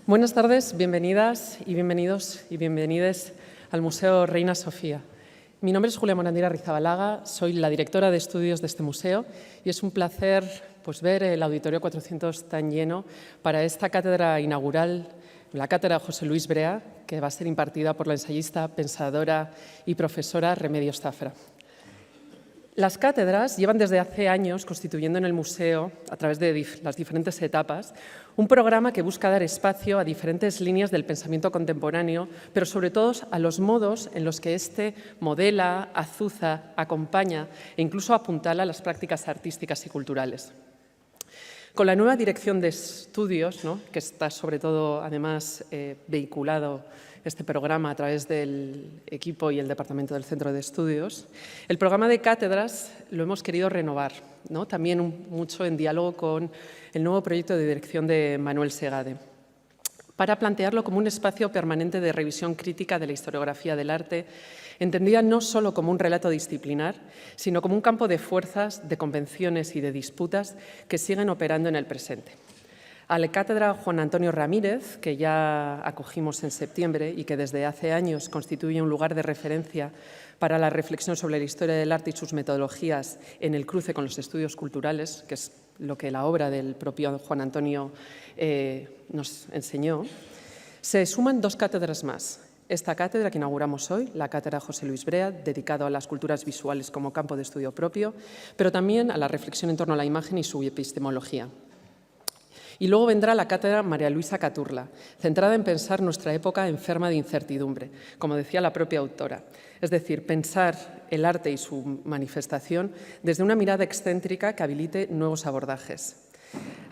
Buenas tardes, bienvenidas y bienvenidos y bienvenides al Museo Reina Sofía. Mi nombre es Julia Morandira Rizabalaga, soy la directora de estudios de este museo y es un placer ver el Auditorio 400 tan lleno para esta cátedra inaugural, la cátedra José Luis Brea, que va a ser impartida por la ensayista, pensadora y profesora Remedios Zafra. Las cátedras llevan desde hace años constituyendo en el museo, a través de las diferentes etapas, un programa que busca dar espacio a diferentes líneas del pensamiento contemporáneo, pero sobre todo a los modos en los que éste modela, azuza, acompaña e incluso apuntala las prácticas artísticas y culturales. Con la nueva dirección de estudios, que está sobre todo además vehiculado este programa a través del equipo y el departamento del Centro de Estudios, el programa de cátedras lo hemos querido renovar, también mucho en diálogo con el nuevo proyecto de dirección de Manuel Segade, para plantearlo como un espacio permanente de revisión crítica de la historiografía del arte, entendida no solo como un relato disciplinar, sino como un campo de fuerzas, de convenciones y de disputas que siguen operando en el presente. A la cátedra Juan Antonio Ramírez, que ya acogimos en septiembre y que desde hace años constituye un lugar de referencia para la reflexión sobre la historia del arte y sus metodologías en el cruce con los estudios culturales, que es lo que la obra del propio Juan Antonio nos enseñó, se suman dos cátedras más. Esta cátedra que inauguramos hoy, la cátedra José Luis Brea, dedicado a las culturas visuales como campo de estudio propio, pero también a la reflexión en torno a la imagen y su epistemología. Y luego vendrá la cátedra María Luisa Caturla, centrada en pensar nuestra época enferma de incertidumbre, como decía la propia autora. Es decir, pensar el arte y su manifestación desde una mirada excéntrica que habilite nuevos abordajes.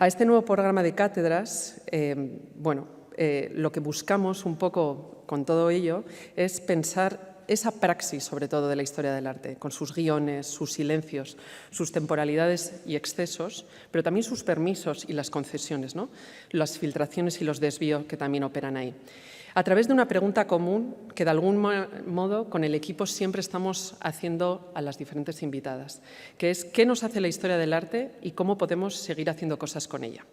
A este nuevo programa de cátedras, lo que buscamos un poco con todo ello es pensar esa praxis, sobre todo, de la historia del arte, con sus guiones, sus silencios, sus temporalidades y excesos, pero también sus permisos y las concesiones, las filtraciones y los desvíos que también operan ahí. A través de una pregunta común que, de algún modo, con el equipo siempre estamos haciendo a las diferentes invitadas, que es ¿qué nos hace la historia del arte y cómo podemos seguir haciendo cosas con ella?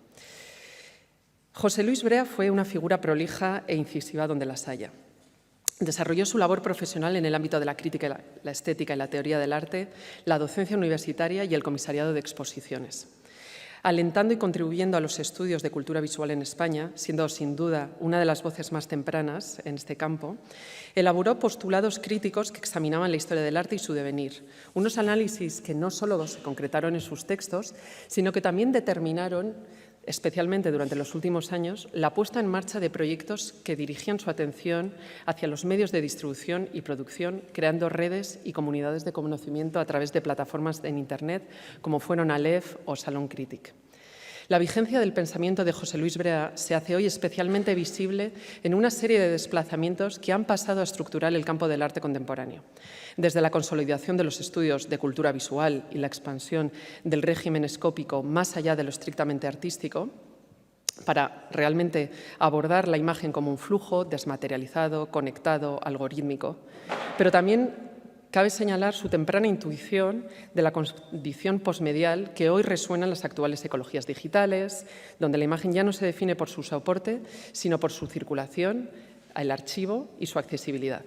José Luis Brea fue una figura prolija e incisiva donde las haya. Desarrolló su labor profesional en el ámbito de la crítica, la estética y la teoría del arte, la docencia universitaria y el comisariado de exposiciones. Alentando y contribuyendo a los estudios de cultura visual en España, siendo sin duda una de las voces más tempranas en este campo, elaboró postulados críticos que examinaban la historia del arte y su devenir. Unos análisis que no solo se concretaron en sus textos, sino que también determinaron, especialmente durante los últimos años, la puesta en marcha de proyectos que dirigían su atención hacia los medios de distribución y producción, creando redes y comunidades de conocimiento a través de plataformas en Internet, como fueron Aleph o Salon Critic. La vigencia del pensamiento de José Luis Brea se hace hoy especialmente visible en una serie de desplazamientos que han pasado a estructurar el campo del arte contemporáneo. Desde la consolidación de los estudios de cultura visual y la expansión del régimen escópico más allá de lo estrictamente artístico, para realmente abordar la imagen como un flujo desmaterializado, conectado, algorítmico, pero también cabe señalar su temprana intuición de la condición posmedial que hoy resuena en las actuales ecologías digitales, donde la imagen ya no se define por su soporte, sino por su circulación, el archivo y su accesibilidad.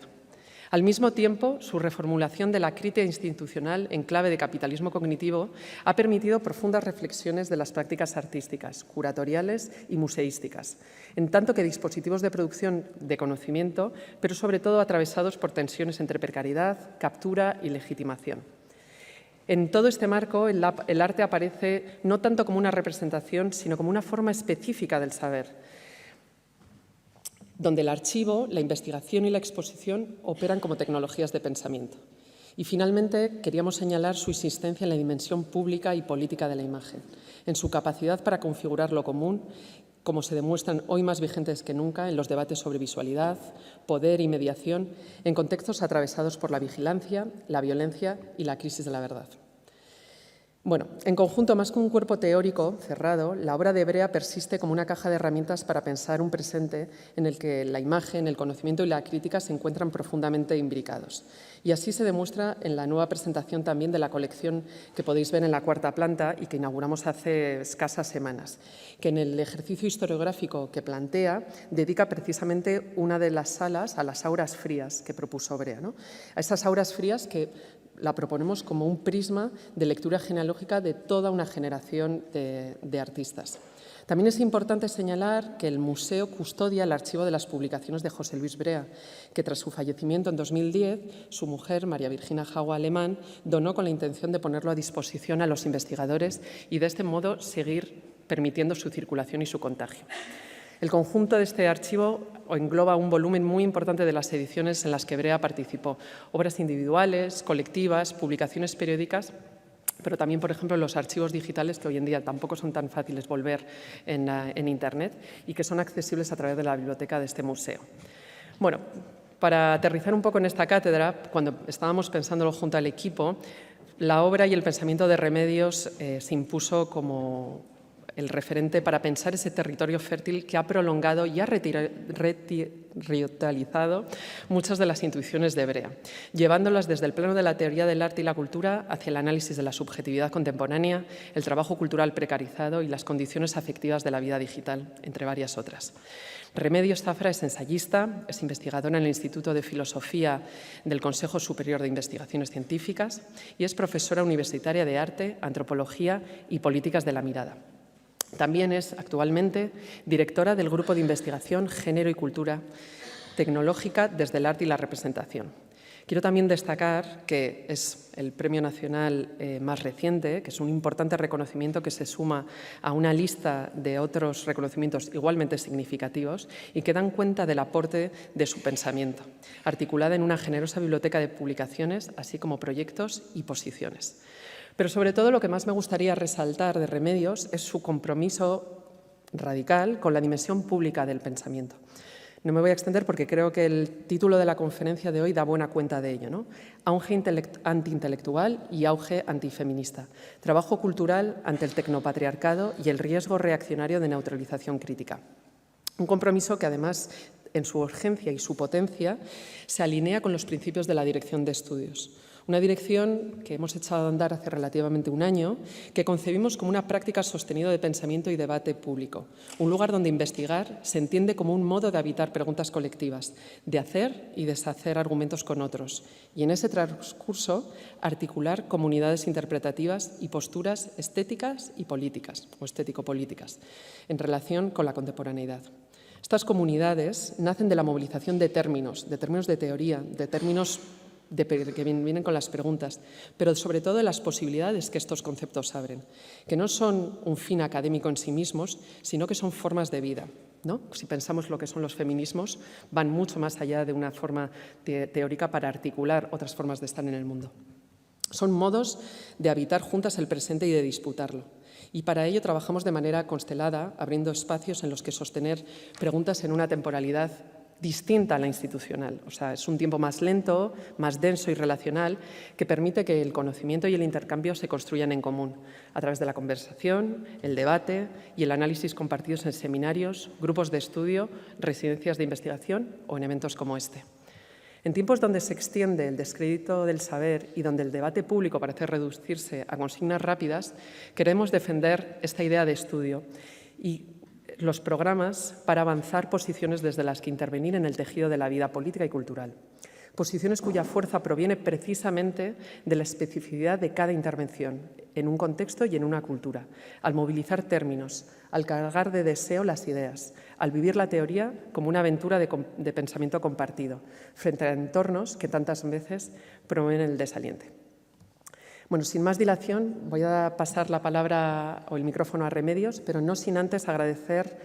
Al mismo tiempo, su reformulación de la crítica institucional en clave de capitalismo cognitivo ha permitido profundas reflexiones de las prácticas artísticas, curatoriales y museísticas, en tanto que dispositivos de producción de conocimiento, pero sobre todo atravesados por tensiones entre precariedad, captura y legitimación. En todo este marco, el arte aparece no tanto como una representación, sino como una forma específica del saber, donde el archivo, la investigación y la exposición operan como tecnologías de pensamiento. Y finalmente, queríamos señalar su insistencia en la dimensión pública y política de la imagen, en su capacidad para configurar lo común, como se demuestran hoy más vigentes que nunca en los debates sobre visualidad, poder y mediación, en contextos atravesados por la vigilancia, la violencia y la crisis de la verdad. Bueno, en conjunto, más que un cuerpo teórico cerrado, la obra de Brea persiste como una caja de herramientas para pensar un presente en el que la imagen, el conocimiento y la crítica se encuentran profundamente imbricados. Y así se demuestra en la nueva presentación también de la colección que podéis ver en la cuarta planta y que inauguramos hace escasas semanas, que en el ejercicio historiográfico que plantea dedica precisamente una de las salas a las auras frías que propuso Brea, ¿no? A esas auras frías que la proponemos como un prisma de lectura genealógica de toda una generación de artistas. También es importante señalar que el museo custodia el archivo de las publicaciones de José Luis Brea, que tras su fallecimiento en 2010, su mujer, María Virginia Jaua Alemán, donó con la intención de ponerlo a disposición a los investigadores y de este modo seguir permitiendo su circulación y su contagio. El conjunto de este archivo engloba un volumen muy importante de las ediciones en las que Brea participó, obras individuales, colectivas, publicaciones periódicas, pero también, por ejemplo, los archivos digitales que hoy en día tampoco son tan fáciles volver en Internet y que son accesibles a través de la biblioteca de este museo. Bueno, para aterrizar un poco en esta cátedra, cuando estábamos pensándolo junto al equipo, la obra y el pensamiento de Remedios se impuso como el referente para pensar ese territorio fértil que ha prolongado y ha revitalizado muchas de las intuiciones de Brea, llevándolas desde el plano de la teoría del arte y la cultura hacia el análisis de la subjetividad contemporánea, el trabajo cultural precarizado y las condiciones afectivas de la vida digital, entre varias otras. Remedios Zafra es ensayista, es investigadora en el Instituto de Filosofía del Consejo Superior de Investigaciones Científicas y es profesora universitaria de Arte, Antropología y Políticas de la Mirada. También es actualmente directora del Grupo de Investigación Género y Cultura Tecnológica desde el Arte y la Representación. Quiero también destacar que es el premio nacional más reciente, que es un importante reconocimiento que se suma a una lista de otros reconocimientos igualmente significativos y que dan cuenta del aporte de su pensamiento, articulada en una generosa biblioteca de publicaciones, así como proyectos y posiciones. Pero sobre todo lo que más me gustaría resaltar de Remedios es su compromiso radical con la dimensión pública del pensamiento. No me voy a extender porque creo que el título de la conferencia de hoy da buena cuenta de ello, ¿no? Auge antiintelectual y auge antifeminista. Trabajo cultural ante el tecnopatriarcado y el riesgo reaccionario de neutralización crítica. Un compromiso que además, en su urgencia y su potencia, se alinea con los principios de la dirección de estudios. Una dirección que hemos echado a andar hace relativamente un año, que concebimos como una práctica sostenida de pensamiento y debate público, un lugar donde investigar se entiende como un modo de habitar preguntas colectivas, de hacer y deshacer argumentos con otros, y en ese transcurso articular comunidades interpretativas y posturas estéticas y políticas, o estético-políticas, en relación con la contemporaneidad. Estas comunidades nacen de la movilización de términos de teoría, de términos que vienen con las preguntas, pero sobre todo de las posibilidades que estos conceptos abren, que no son un fin académico en sí mismos, sino que son formas de vida, ¿no? Si pensamos lo que son los feminismos, van mucho más allá de una forma teórica para articular otras formas de estar en el mundo. Son modos de habitar juntas el presente y de disputarlo. Y para ello trabajamos de manera constelada, abriendo espacios en los que sostener preguntas en una temporalidad distinta a la institucional. O sea, es un tiempo más lento, más denso y relacional que permite que el conocimiento y el intercambio se construyan en común a través de la conversación, el debate y el análisis compartidos en seminarios, grupos de estudio, residencias de investigación o en eventos como este. En tiempos donde se extiende el descrédito del saber y donde el debate público parece reducirse a consignas rápidas, queremos defender esta idea de estudio y los programas para avanzar posiciones desde las que intervenir en el tejido de la vida política y cultural. Posiciones cuya fuerza proviene precisamente de la especificidad de cada intervención, en un contexto y en una cultura, al movilizar términos, al cargar de deseo las ideas, al vivir la teoría como una aventura de pensamiento compartido, frente a entornos que tantas veces promueven el desaliente. Bueno, sin más dilación, voy a pasar la palabra o el micrófono a Remedios, pero no sin antes agradecer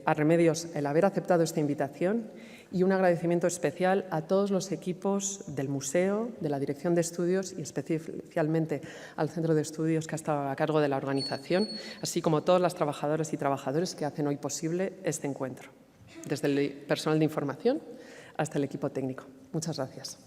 a Remedios el haber aceptado esta invitación y un agradecimiento especial a todos los equipos del museo, de la Dirección de Estudios y especialmente al Centro de Estudios que ha estado a cargo de la organización, así como todas las trabajadoras y trabajadores que hacen hoy posible este encuentro, desde el personal de información hasta el equipo técnico. Muchas gracias.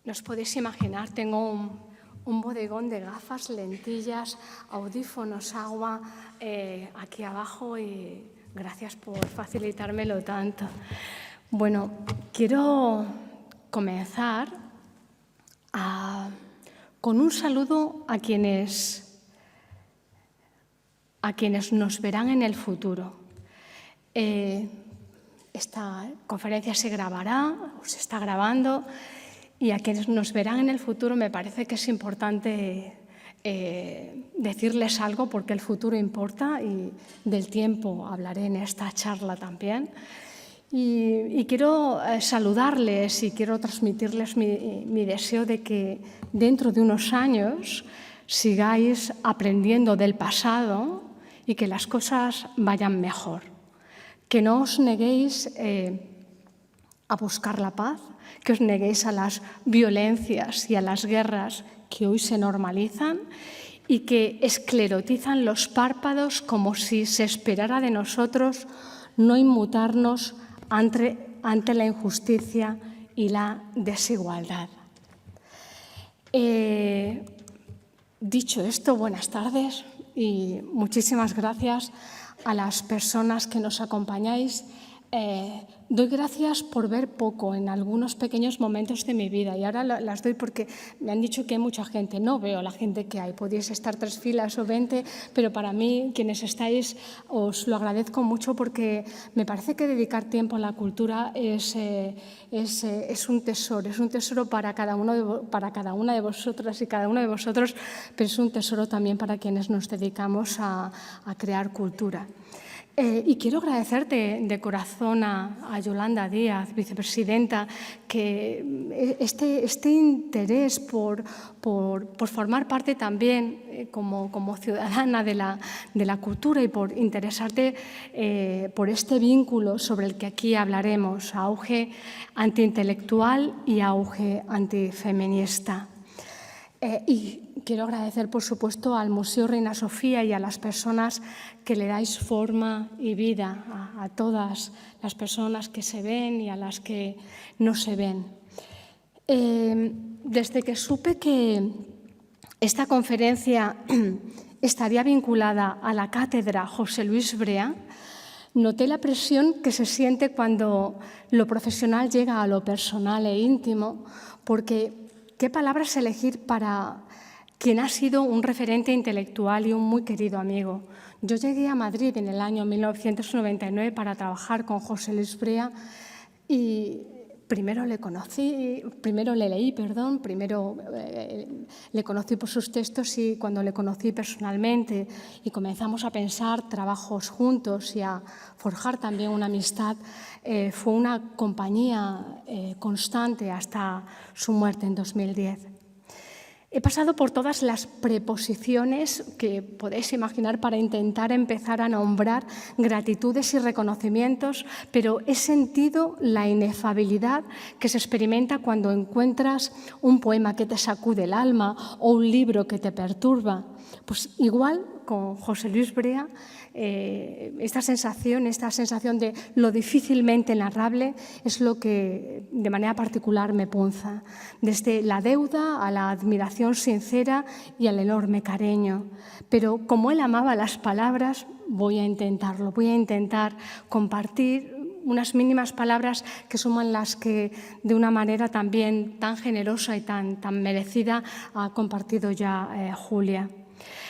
no os podéis imaginar, tengo un bodegón de gafas, lentillas, audífonos, agua aquí abajo y gracias por facilitármelo tanto. Bueno, quiero comenzar con un saludo a quienes nos verán en el futuro. Esta conferencia se grabará, o se está grabando, y a quienes nos verán en el futuro me parece que es importante decirles algo porque el futuro importa y del tiempo hablaré en esta charla también. Y quiero saludarles y quiero transmitirles mi deseo de que dentro de unos años sigáis aprendiendo del pasado y que las cosas vayan mejor. Que no os neguéis a buscar la paz, que os neguéis a las violencias y a las guerras que hoy se normalizan y que esclerotizan los párpados como si se esperara de nosotros no inmutarnos ante la injusticia y la desigualdad. Dicho esto, buenas tardes y muchísimas gracias a las personas que nos acompañáis. Doy gracias por ver poco en algunos pequeños momentos de mi vida y ahora las doy porque me han dicho que hay mucha gente. No veo la gente que hay, podéis estar 3 filas o 20, pero para mí, quienes estáis, os lo agradezco mucho porque me parece que dedicar tiempo a la cultura es un tesoro para cada una de vosotras y cada uno de vosotros, pero es un tesoro también para quienes nos dedicamos a crear cultura. Y quiero agradecerte de corazón a Yolanda Díaz, vicepresidenta, que este interés por formar parte también como ciudadana de la cultura y por interesarte por este vínculo sobre el que aquí hablaremos, auge antiintelectual y auge antifeminista. Y quiero agradecer, por supuesto, al Museo Reina Sofía y a las personas que le dais forma y vida a todas las personas que se ven y a las que no se ven. Desde que supe que esta conferencia estaría vinculada a la cátedra José Luis Brea, noté la presión que se siente cuando lo profesional llega a lo personal e íntimo, porque ¿qué palabras elegir para quien ha sido un referente intelectual y un muy querido amigo? Yo llegué a Madrid en el año 1999 para trabajar con José Luis Brea y primero le conocí por sus textos y cuando le conocí personalmente y comenzamos a pensar trabajos juntos y a forjar también una amistad, fue una compañía constante hasta su muerte en 2010. He pasado por todas las preposiciones que podéis imaginar para intentar empezar a nombrar gratitudes y reconocimientos, pero he sentido la inefabilidad que se experimenta cuando encuentras un poema que te sacude el alma o un libro que te perturba. Pues igual con José Luis Brea, esta sensación de lo difícilmente narrable es lo que de manera particular me punza. Desde la deuda a la admiración sincera y al enorme cariño. Pero como él amaba las palabras, voy a intentar compartir unas mínimas palabras que suman las que de una manera también tan generosa y tan merecida ha compartido ya Julia.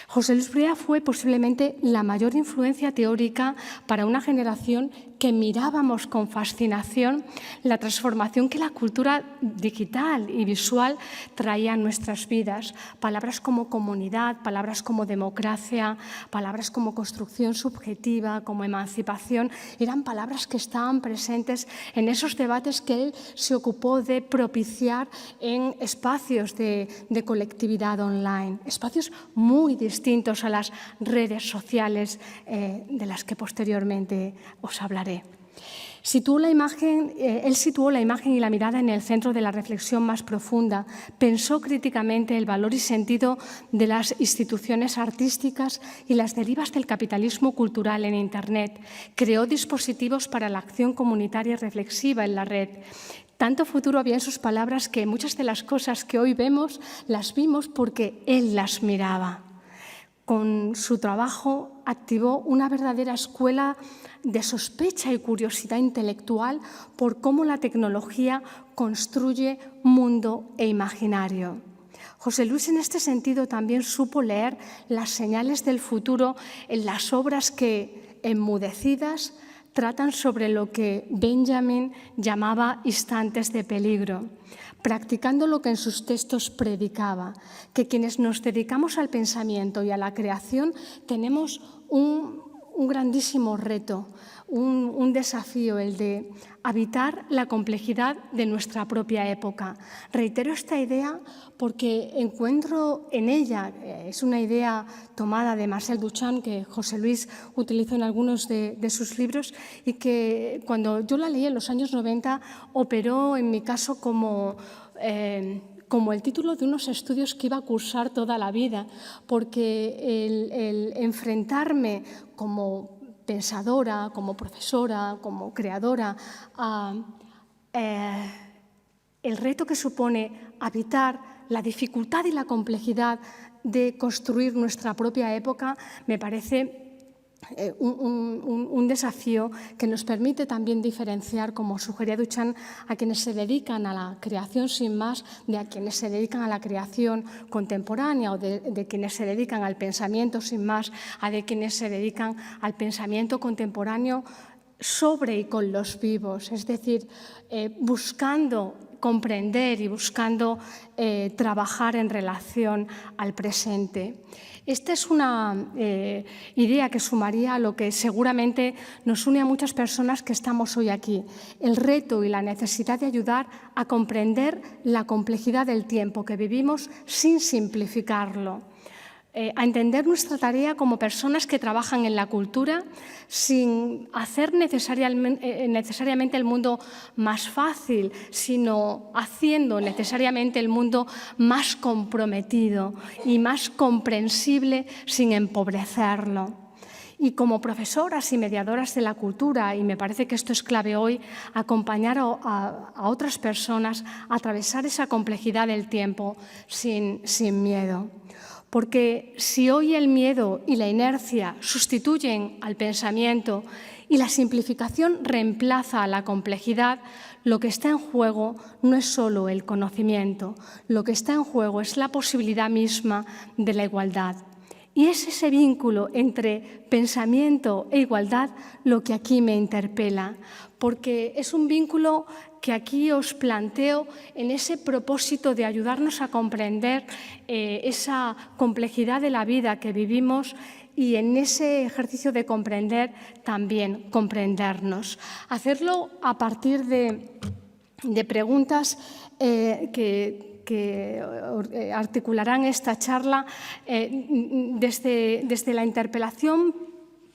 José Luis Brea fue posiblemente la mayor influencia teórica para una generación que mirábamos con fascinación la transformación que la cultura digital y visual traía a nuestras vidas. Palabras como comunidad, palabras como democracia, palabras como construcción subjetiva, como emancipación, eran palabras que estaban presentes en esos debates que él se ocupó de propiciar en espacios de colectividad online, espacios muy distintos a las redes sociales de las que posteriormente os hablaré. Él situó la imagen y la mirada en el centro de la reflexión más profunda, pensó críticamente el valor y sentido de las instituciones artísticas y las derivas del capitalismo cultural en Internet, creó dispositivos para la acción comunitaria y reflexiva en la red, Tanto futuro había en sus palabras que muchas de las cosas que hoy vemos las vimos porque él las miraba. Con su trabajo activó una verdadera escuela de sospecha y curiosidad intelectual por cómo la tecnología construye mundo e imaginario. José Luis, en este sentido, también supo leer las señales del futuro en las obras que, enmudecidas, tratan sobre lo que Benjamin llamaba instantes de peligro, practicando lo que en sus textos predicaba, que quienes nos dedicamos al pensamiento y a la creación tenemos un grandísimo reto, un desafío, el de habitar la complejidad de nuestra propia época. Reitero esta idea porque encuentro en ella, es una idea tomada de Marcel Duchamp que José Luis utilizó en algunos de sus libros y que cuando yo la leí en los años 90 operó en mi caso como el título de unos estudios que iba a cursar toda la vida, porque el enfrentarme como pensadora, como profesora, como creadora, el reto que supone habitar la dificultad y la complejidad de construir nuestra propia época, me parece un desafío que nos permite también diferenciar, como sugería Duchamp, a quienes se dedican a la creación sin más de a quienes se dedican a la creación contemporánea o de quienes se dedican al pensamiento sin más a de quienes se dedican al pensamiento contemporáneo sobre y con los vivos, es decir, buscando comprender y buscando trabajar en relación al presente. Esta es una idea que sumaría a lo que seguramente nos une a muchas personas que estamos hoy aquí, el reto y la necesidad de ayudar a comprender la complejidad del tiempo que vivimos sin simplificarlo. A entender nuestra tarea como personas que trabajan en la cultura sin hacer necesariamente el mundo más fácil, sino haciendo necesariamente el mundo más comprometido y más comprensible sin empobrecerlo. Y como profesoras y mediadoras de la cultura, y me parece que esto es clave hoy, acompañar a otras personas a atravesar esa complejidad del tiempo sin miedo. Porque si hoy el miedo y la inercia sustituyen al pensamiento y la simplificación reemplaza a la complejidad, lo que está en juego no es solo el conocimiento, lo que está en juego es la posibilidad misma de la igualdad. Y es ese vínculo entre pensamiento e igualdad lo que aquí me interpela, porque es un vínculo que aquí os planteo en ese propósito de ayudarnos a comprender esa complejidad de la vida que vivimos y en ese ejercicio de comprender también comprendernos. Hacerlo a partir de preguntas que articularán esta charla desde la interpelación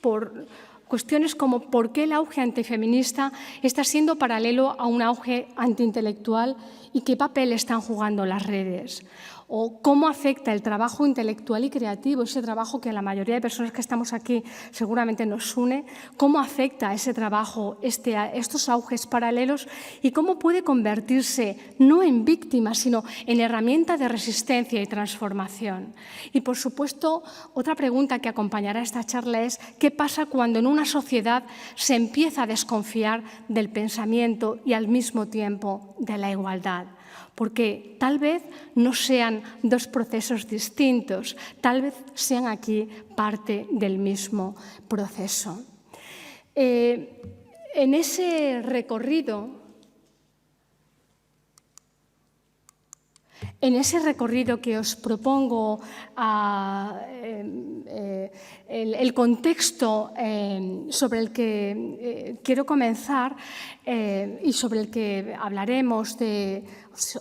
por cuestiones como por qué el auge antifeminista está siendo paralelo a un auge antiintelectual y qué papel están jugando las redes. O cómo afecta el trabajo intelectual y creativo, ese trabajo que a la mayoría de personas que estamos aquí seguramente nos une, cómo afecta ese trabajo, estos auges paralelos y cómo puede convertirse no en víctima, sino en herramienta de resistencia y transformación. Y, por supuesto, otra pregunta que acompañará esta charla es ¿qué pasa cuando en una sociedad se empieza a desconfiar del pensamiento y al mismo tiempo de la igualdad? Porque tal vez no sean dos procesos distintos, tal vez sean aquí parte del mismo proceso. En ese recorrido que os propongo, el contexto sobre el que quiero comenzar y sobre el que hablaremos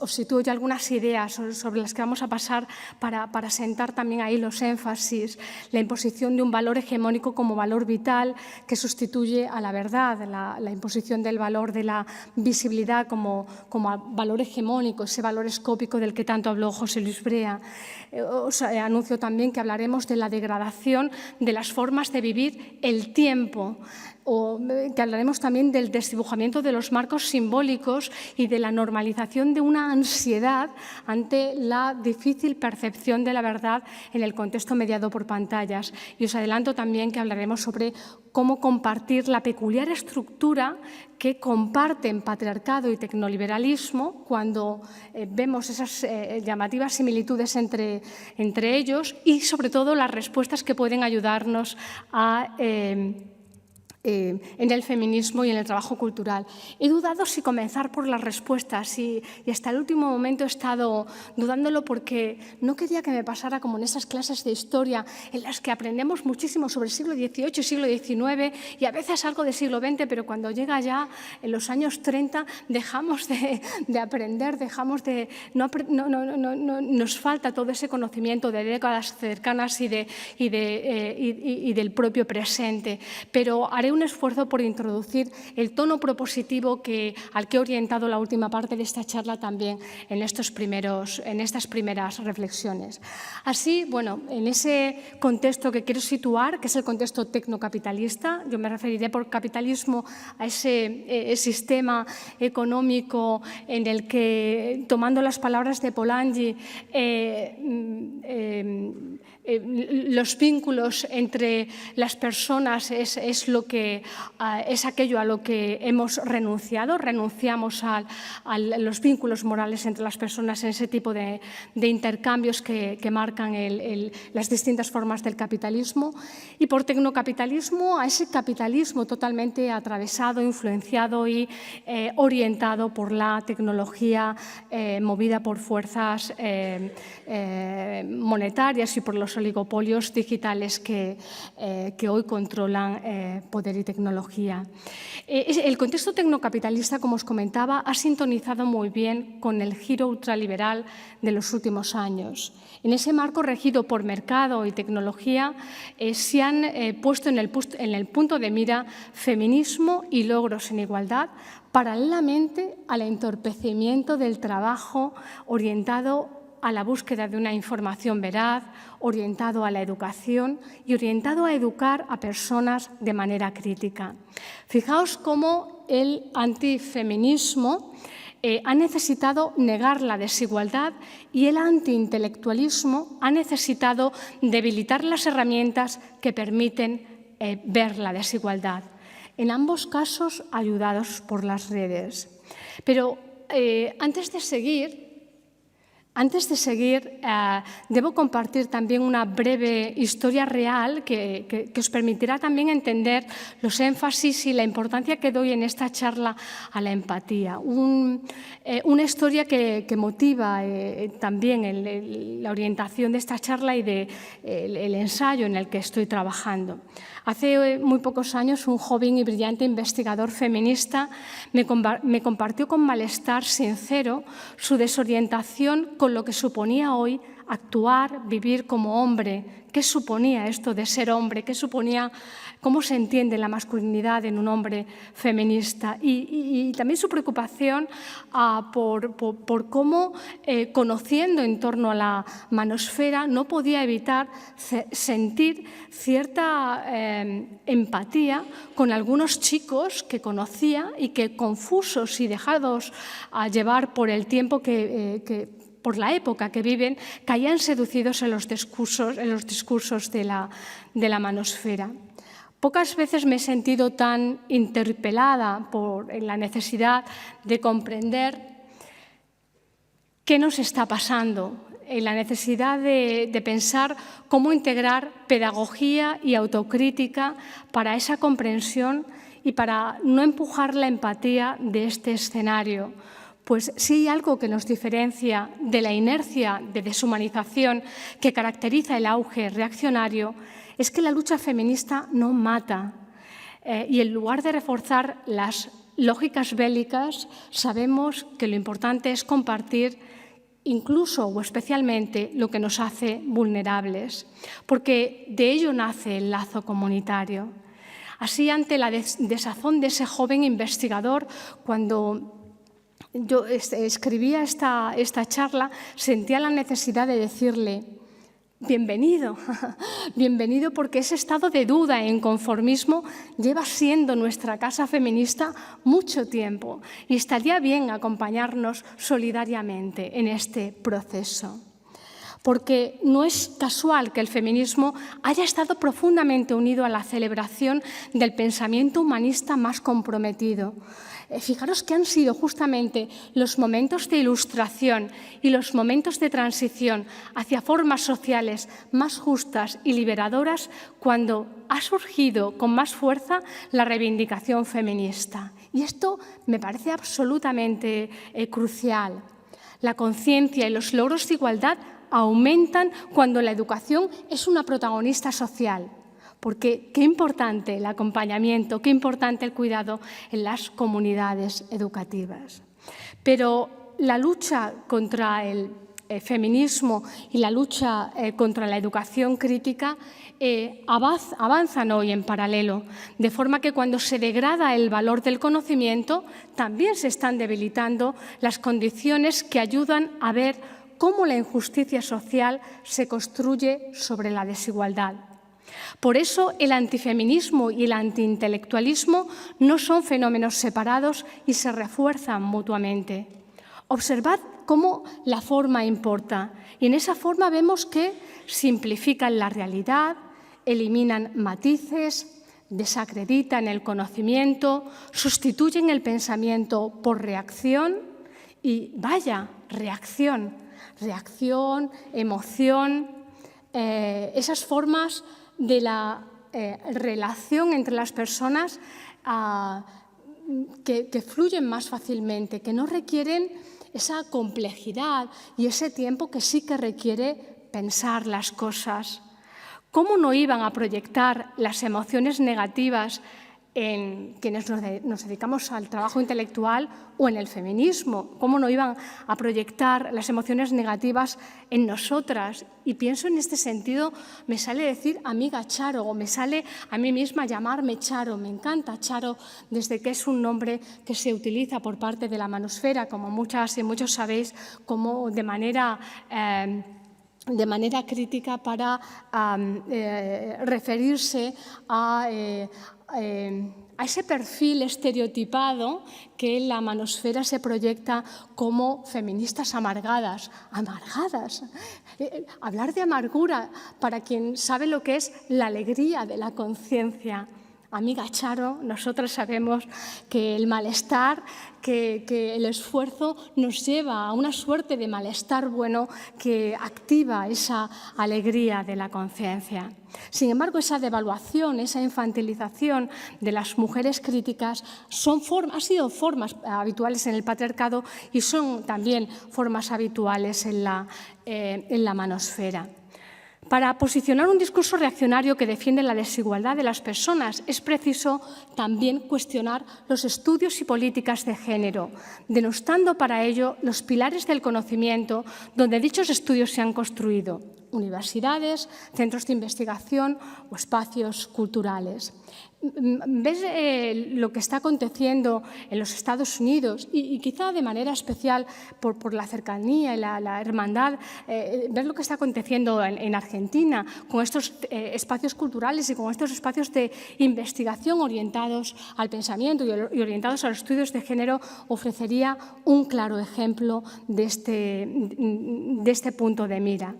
os sitúo yo algunas ideas sobre las que vamos a pasar para sentar también ahí los énfasis. La imposición de un valor hegemónico como valor vital que sustituye a la verdad, la imposición del valor de la visibilidad como valor hegemónico, ese valor escópico del que tanto habló José Luis Brea. Os anuncio también que hablaremos de la degradación de las formas de vivir el tiempo, o que hablaremos también del desdibujamiento de los marcos simbólicos y de la normalización de una ansiedad ante la difícil percepción de la verdad en el contexto mediado por pantallas. Y os adelanto también que hablaremos sobre cómo compartir la peculiar estructura que comparten patriarcado y tecnoliberalismo cuando vemos esas llamativas similitudes entre ellos y, sobre todo, las respuestas que pueden ayudarnos en el feminismo y en el trabajo cultural. He dudado si comenzar por las respuestas y hasta el último momento he estado dudándolo porque no quería que me pasara como en esas clases de historia en las que aprendemos muchísimo sobre el siglo XVIII y siglo XIX y a veces algo del siglo XX, pero cuando llega ya en los años 30 dejamos de aprender, nos falta todo ese conocimiento de décadas cercanas y del propio presente. Pero haré un esfuerzo por introducir el tono propositivo al que he orientado la última parte de esta charla también en estas primeras reflexiones. Así, bueno, en ese contexto que quiero situar, que es el contexto tecnocapitalista, yo me referiré por capitalismo a ese sistema económico en el que, tomando las palabras de Polanyi, los vínculos entre las personas es aquello a lo que hemos renunciado. Renunciamos a los vínculos morales entre las personas en ese tipo de intercambios que marcan las distintas formas del capitalismo. Y por tecnocapitalismo a ese capitalismo totalmente atravesado, influenciado y orientado por la tecnología, movida por fuerzas monetarias y por los oligopolios digitales que hoy controlan poder y tecnología. El contexto tecnocapitalista, como os comentaba, ha sintonizado muy bien con el giro ultraliberal de los últimos años. En ese marco regido por mercado y tecnología se han puesto en el punto de mira feminismo y logros en igualdad, paralelamente al entorpecimiento del trabajo orientado a la búsqueda de una información veraz, orientado a la educación y orientado a educar a personas de manera crítica. Fijaos cómo el antifeminismo ha necesitado negar la desigualdad y el antiintelectualismo ha necesitado debilitar las herramientas que permiten ver la desigualdad. En ambos casos, ayudados por las redes. Pero antes de seguir, debo compartir también una breve historia real que os permitirá también entender los énfasis y la importancia que doy en esta charla a la empatía. Una historia que motiva también la orientación de esta charla y el ensayo en el que estoy trabajando. Hace muy pocos años, un joven y brillante investigador feminista me compartió con malestar sincero su desorientación con lo que suponía hoy actuar, vivir como hombre. ¿Qué suponía esto de ser hombre? ¿Qué suponía, cómo se entiende la masculinidad en un hombre feminista? Y también su preocupación por cómo, conociendo en torno a la manosfera, no podía evitar sentir cierta empatía con algunos chicos que conocía y que, confusos y dejados a llevar por el tiempo por la época que viven, caían seducidos en los discursos de la manosfera. Pocas veces me he sentido tan interpelada por la necesidad de comprender qué nos está pasando, en la necesidad de pensar cómo integrar pedagogía y autocrítica para esa comprensión y para no empujar la empatía de este escenario. Pues si hay algo que nos diferencia de la inercia de deshumanización que caracteriza el auge reaccionario, es que la lucha feminista no mata y en lugar de reforzar las lógicas bélicas sabemos que lo importante es compartir incluso o especialmente lo que nos hace vulnerables, porque de ello nace el lazo comunitario. Así, ante la desazón de ese joven investigador, cuando yo escribía esta charla, sentía la necesidad de decirle: bienvenido, bienvenido, porque ese estado de duda e inconformismo lleva siendo nuestra casa feminista mucho tiempo y estaría bien acompañarnos solidariamente en este proceso. Porque no es casual que el feminismo haya estado profundamente unido a la celebración del pensamiento humanista más comprometido. Fijaros que han sido justamente los momentos de ilustración y los momentos de transición hacia formas sociales más justas y liberadoras cuando ha surgido con más fuerza la reivindicación feminista. Y esto me parece absolutamente crucial. La conciencia y los logros de igualdad aumentan cuando la educación es una protagonista social. Porque qué importante el acompañamiento, qué importante el cuidado en las comunidades educativas. Pero la lucha contra el feminismo y la lucha contra la educación crítica avanzan hoy en paralelo, de forma que cuando se degrada el valor del conocimiento, también se están debilitando las condiciones que ayudan a ver cómo la injusticia social se construye sobre la desigualdad. Por eso el antifeminismo y el antiintelectualismo no son fenómenos separados y se refuerzan mutuamente. Observad cómo la forma importa y en esa forma vemos que simplifican la realidad, eliminan matices, desacreditan el conocimiento, sustituyen el pensamiento por reacción y vaya, reacción, emoción, esas formas de la relación entre las personas que fluyen más fácilmente, que no requieren esa complejidad y ese tiempo que sí que requiere pensar las cosas. ¿Cómo no iban a proyectar las emociones negativas en quienes nos dedicamos al trabajo intelectual o en el feminismo? ¿Cómo no iban a proyectar las emociones negativas en nosotras? Y pienso en este sentido, me sale decir amiga Charo, o me sale a mí misma llamarme Charo. Me encanta Charo desde que es un nombre que se utiliza por parte de la manosfera, como muchas y muchos sabéis, como de manera crítica para referirse a ese perfil estereotipado que en la manosfera se proyecta como feministas amargadas. ¡Amargadas! Hablar de amargura para quien sabe lo que es la alegría de la conciencia. Amiga Charo, nosotros sabemos que el malestar, que el esfuerzo nos lleva a una suerte de malestar bueno que activa esa alegría de la conciencia. Sin embargo, esa devaluación, esa infantilización de las mujeres críticas han sido formas habituales en el patriarcado y son también formas habituales en la manosfera. Para posicionar un discurso reaccionario que defiende la desigualdad de las personas es preciso también cuestionar los estudios y políticas de género, denostando para ello los pilares del conocimiento donde dichos estudios se han construido: universidades, centros de investigación o espacios culturales. ¿Ves lo que está aconteciendo en los Estados Unidos y quizá de manera especial por la cercanía y la hermandad? ¿Ves lo que está aconteciendo en Argentina con estos espacios culturales y con estos espacios de investigación orientados al pensamiento y orientados a los estudios de género? Ofrecería un claro ejemplo de este punto de mira.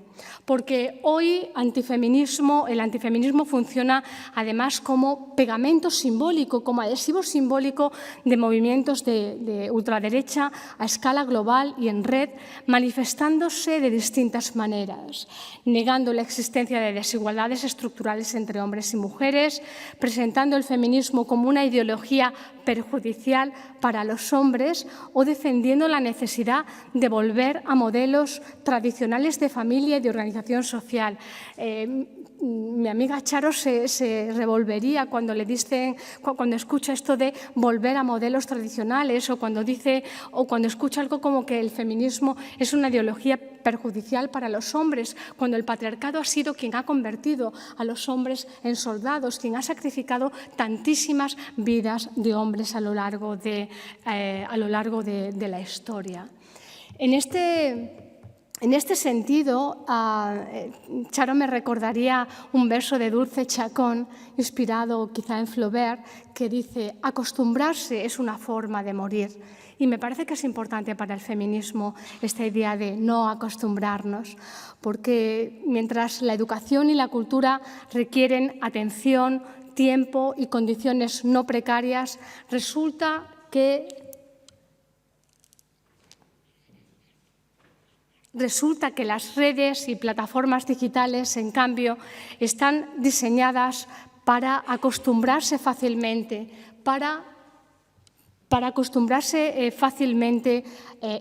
Porque hoy el antifeminismo funciona además como pegamento simbólico, como adhesivo simbólico de movimientos de ultraderecha a escala global y en red, manifestándose de distintas maneras, negando la existencia de desigualdades estructurales entre hombres y mujeres, presentando el feminismo como una ideología perjudicial para los hombres o defendiendo la necesidad de volver a modelos tradicionales de familia y de organización social. mi amiga Charo se revolvería cuando le dicen, cuando escucha esto de volver a modelos tradicionales o cuando escucha algo como que el feminismo es una ideología perjudicial para los hombres, cuando el patriarcado ha sido quien ha convertido a los hombres en soldados, quien ha sacrificado tantísimas vidas de hombres a lo largo de la historia. En este sentido, Charo me recordaría un verso de Dulce Chacón, inspirado quizá en Flaubert, que dice: acostumbrarse es una forma de morir. Y me parece que es importante para el feminismo esta idea de no acostumbrarnos, porque mientras la educación y la cultura requieren atención, tiempo y condiciones no precarias, resulta que las redes y plataformas digitales, en cambio, están diseñadas para acostumbrarse fácilmente,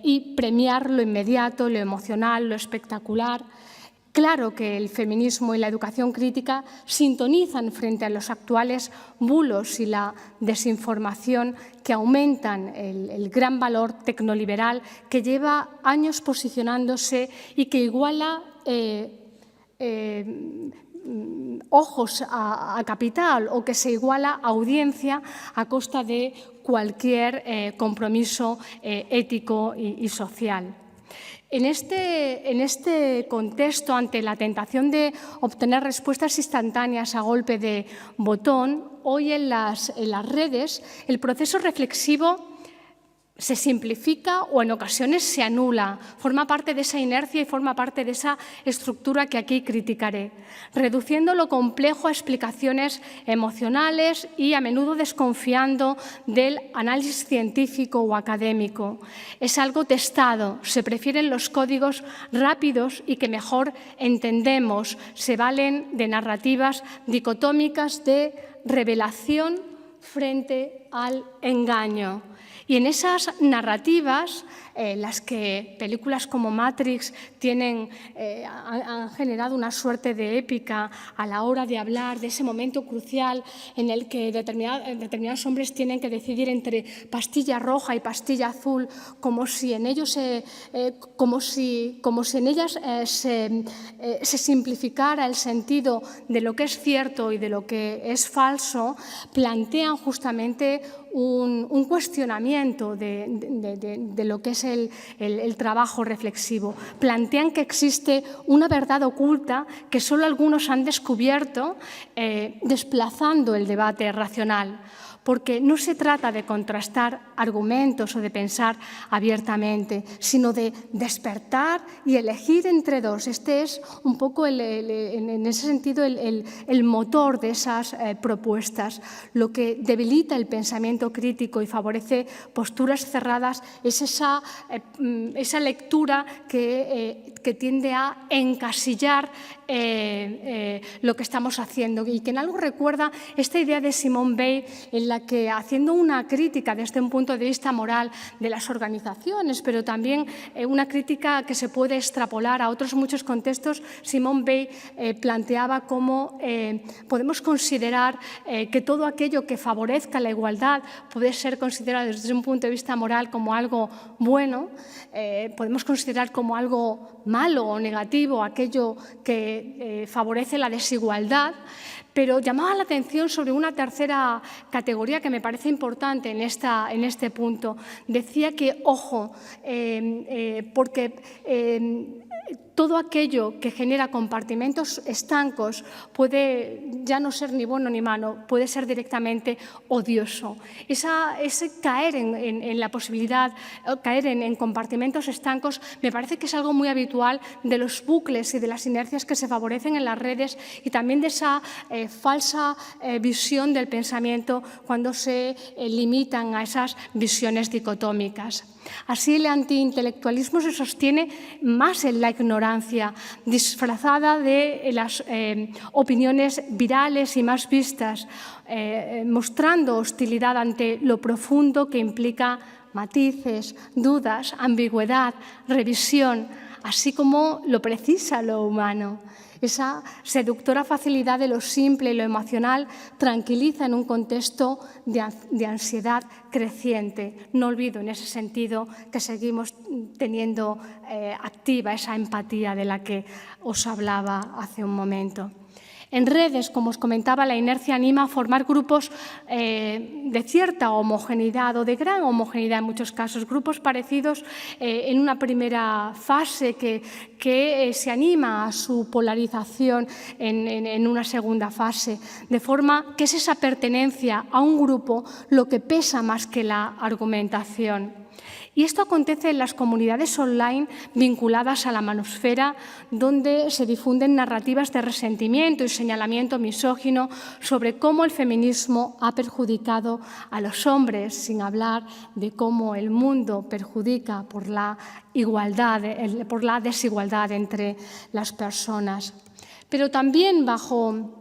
y premiar lo inmediato, lo emocional, lo espectacular. Claro que el feminismo y la educación crítica sintonizan frente a los actuales bulos y la desinformación que aumentan el gran valor tecnoliberal que lleva años posicionándose y que iguala ojos a capital o que se iguala a audiencia a costa de cualquier compromiso ético y social. En este contexto, ante la tentación de obtener respuestas instantáneas a golpe de botón, hoy en las redes el proceso reflexivo se simplifica o en ocasiones se anula, forma parte de esa inercia y forma parte de esa estructura que aquí criticaré, reduciendo lo complejo a explicaciones emocionales y a menudo desconfiando del análisis científico o académico. Es algo testado, se prefieren los códigos rápidos y que mejor entendemos, se valen de narrativas dicotómicas de revelación frente al engaño. Y en esas narrativas, las que películas como Matrix han generado una suerte de épica a la hora de hablar de ese momento crucial en el que determinados hombres tienen que decidir entre pastilla roja y pastilla azul, como si en ellas se simplificara el sentido de lo que es cierto y de lo que es falso, plantean justamente un cuestionamiento de lo que es el trabajo reflexivo. Plantean que existe una verdad oculta que solo algunos han descubierto, desplazando el debate racional. Porque no se trata de contrastar argumentos o de pensar abiertamente, sino de despertar y elegir entre dos. Este es un poco, en ese sentido, el motor de esas propuestas. Lo que debilita el pensamiento crítico y favorece posturas cerradas es esa lectura que tiende a encasillar lo que estamos haciendo y que en algo recuerda esta idea de Simone Weil en la que, haciendo una crítica desde un punto de vista moral de las organizaciones, pero también una crítica que se puede extrapolar a otros muchos contextos, Simone Weil planteaba cómo podemos considerar que todo aquello que favorezca la igualdad puede ser considerado desde un punto de vista moral como algo bueno, podemos considerar como algo malo o negativo aquello que favorece la desigualdad, pero llamaba la atención sobre una tercera categoría que me parece importante en este punto. Decía que, ojo, porque todo aquello que genera compartimentos estancos puede ya no ser ni bueno ni malo, puede ser directamente odioso. Ese caer en la posibilidad, caer en compartimentos estancos, me parece que es algo muy habitual de los bucles y de las inercias que se favorecen en las redes y también de esa falsa visión del pensamiento cuando se limitan a esas visiones dicotómicas. Así, el antiintelectualismo se sostiene más en la ignorancia, disfrazada de las opiniones virales y más vistas, mostrando hostilidad ante lo profundo que implica matices, dudas, ambigüedad, revisión. así como lo precisa lo humano. Esa seductora facilidad de lo simple y lo emocional tranquiliza en un contexto de ansiedad creciente. No olvido en ese sentido que seguimos teniendo activa esa empatía de la que os hablaba hace un momento. En redes, como os comentaba, la inercia anima a formar grupos de cierta homogeneidad o de gran homogeneidad en muchos casos, grupos parecidos en una primera fase que se anima a su polarización en una segunda fase, de forma que es esa pertenencia a un grupo lo que pesa más que la argumentación. Y esto acontece en las comunidades online vinculadas a la manosfera, donde se difunden narrativas de resentimiento y señalamiento misógino sobre cómo el feminismo ha perjudicado a los hombres, sin hablar de cómo el mundo perjudica por la desigualdad entre las personas. Pero también bajo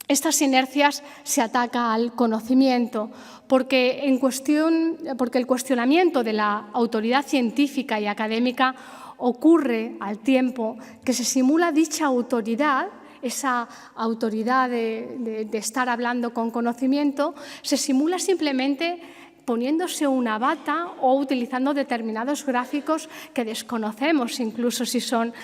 estas inercias se ataca al conocimiento, porque el cuestionamiento de la autoridad científica y académica ocurre al tiempo que se simula dicha autoridad, esa autoridad de estar hablando con conocimiento, se simula simplemente poniéndose una bata o utilizando determinados gráficos que desconocemos, incluso si son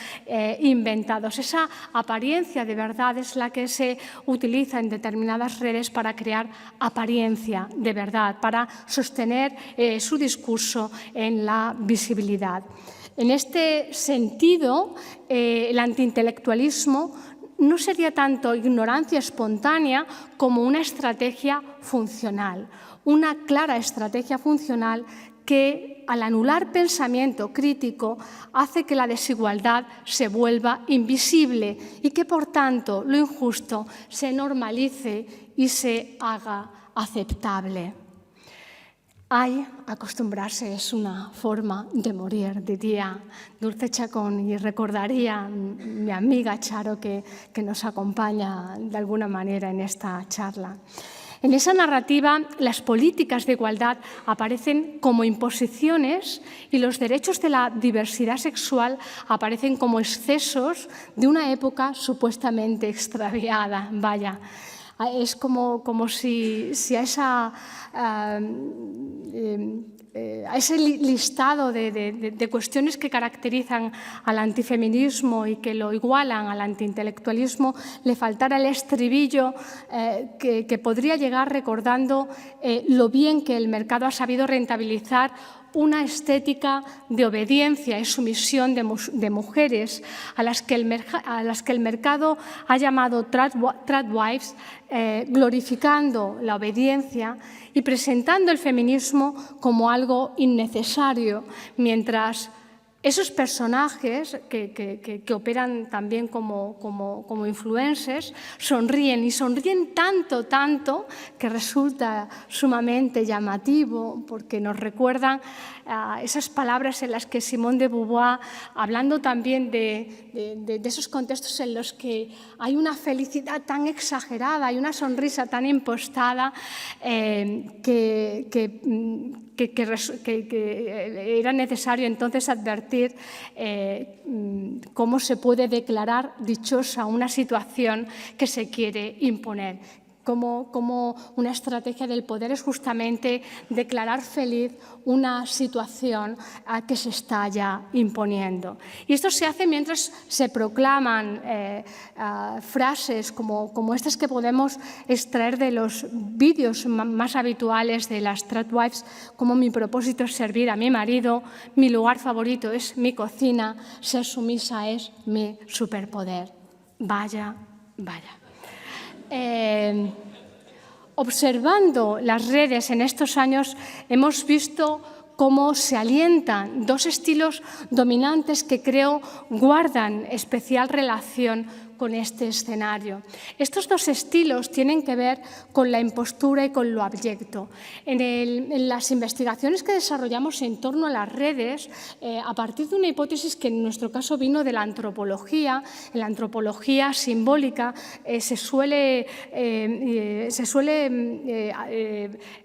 inventados. Esa apariencia de verdad es la que se utiliza en determinadas redes para crear apariencia de verdad, para sostener su discurso en la visibilidad. En este sentido, el antiintelectualismo no sería tanto ignorancia espontánea como una estrategia funcional, una clara estrategia funcional que, al anular pensamiento crítico, hace que la desigualdad se vuelva invisible y que, por tanto, lo injusto se normalice y se haga aceptable. Acostumbrarse es una forma de morir, diría Dulce Chacón, y recordaría mi amiga Charo que nos acompaña de alguna manera en esta charla. En esa narrativa, las políticas de igualdad aparecen como imposiciones y los derechos de la diversidad sexual aparecen como excesos de una época supuestamente extraviada. Vaya, es como si a ese listado de cuestiones que caracterizan al antifeminismo y que lo igualan al antiintelectualismo le faltara el estribillo que podría llegar recordando lo bien que el mercado ha sabido rentabilizar una estética de obediencia y sumisión de mujeres a las que el mercado ha llamado tradwives, glorificando la obediencia y presentando el feminismo como algo innecesario, mientras esos personajes que operan también como influencers sonríen y sonríen tanto que resulta sumamente llamativo porque nos recuerdan esas palabras en las que Simone de Beauvoir, hablando también de esos contextos en los que hay una felicidad tan exagerada y una sonrisa tan impostada que era necesario entonces advertir cómo se puede declarar dichosa una situación que se quiere imponer. Como una estrategia del poder es justamente declarar feliz una situación que se está ya imponiendo. Y esto se hace mientras se proclaman frases como estas que podemos extraer de los vídeos más habituales de las tradwives, como mi propósito es servir a mi marido, mi lugar favorito es mi cocina, ser sumisa es mi superpoder. Vaya. Observando las redes en estos años, hemos visto cómo se alientan dos estilos dominantes que creo guardan especial relación con este escenario. Estos dos estilos tienen que ver con la impostura y con lo abyecto. En las investigaciones que desarrollamos en torno a las redes, a partir de una hipótesis que en nuestro caso vino de la antropología, en la antropología simbólica se suele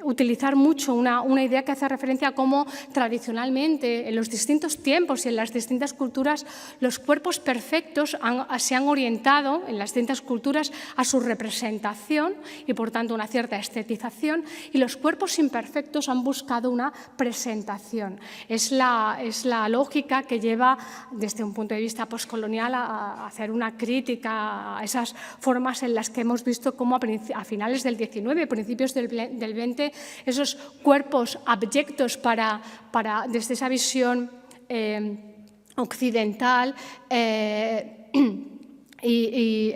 utilizar mucho una idea que hace referencia a cómo tradicionalmente en los distintos tiempos y en las distintas culturas los cuerpos perfectos se han orientado en las distintas culturas a su representación y por tanto una cierta estetización, y los cuerpos imperfectos han buscado una presentación. Es la lógica que lleva desde un punto de vista postcolonial a hacer una crítica a esas formas en las que hemos visto cómo a finales del XIX, principios del XX, esos cuerpos abyectos desde esa visión occidental y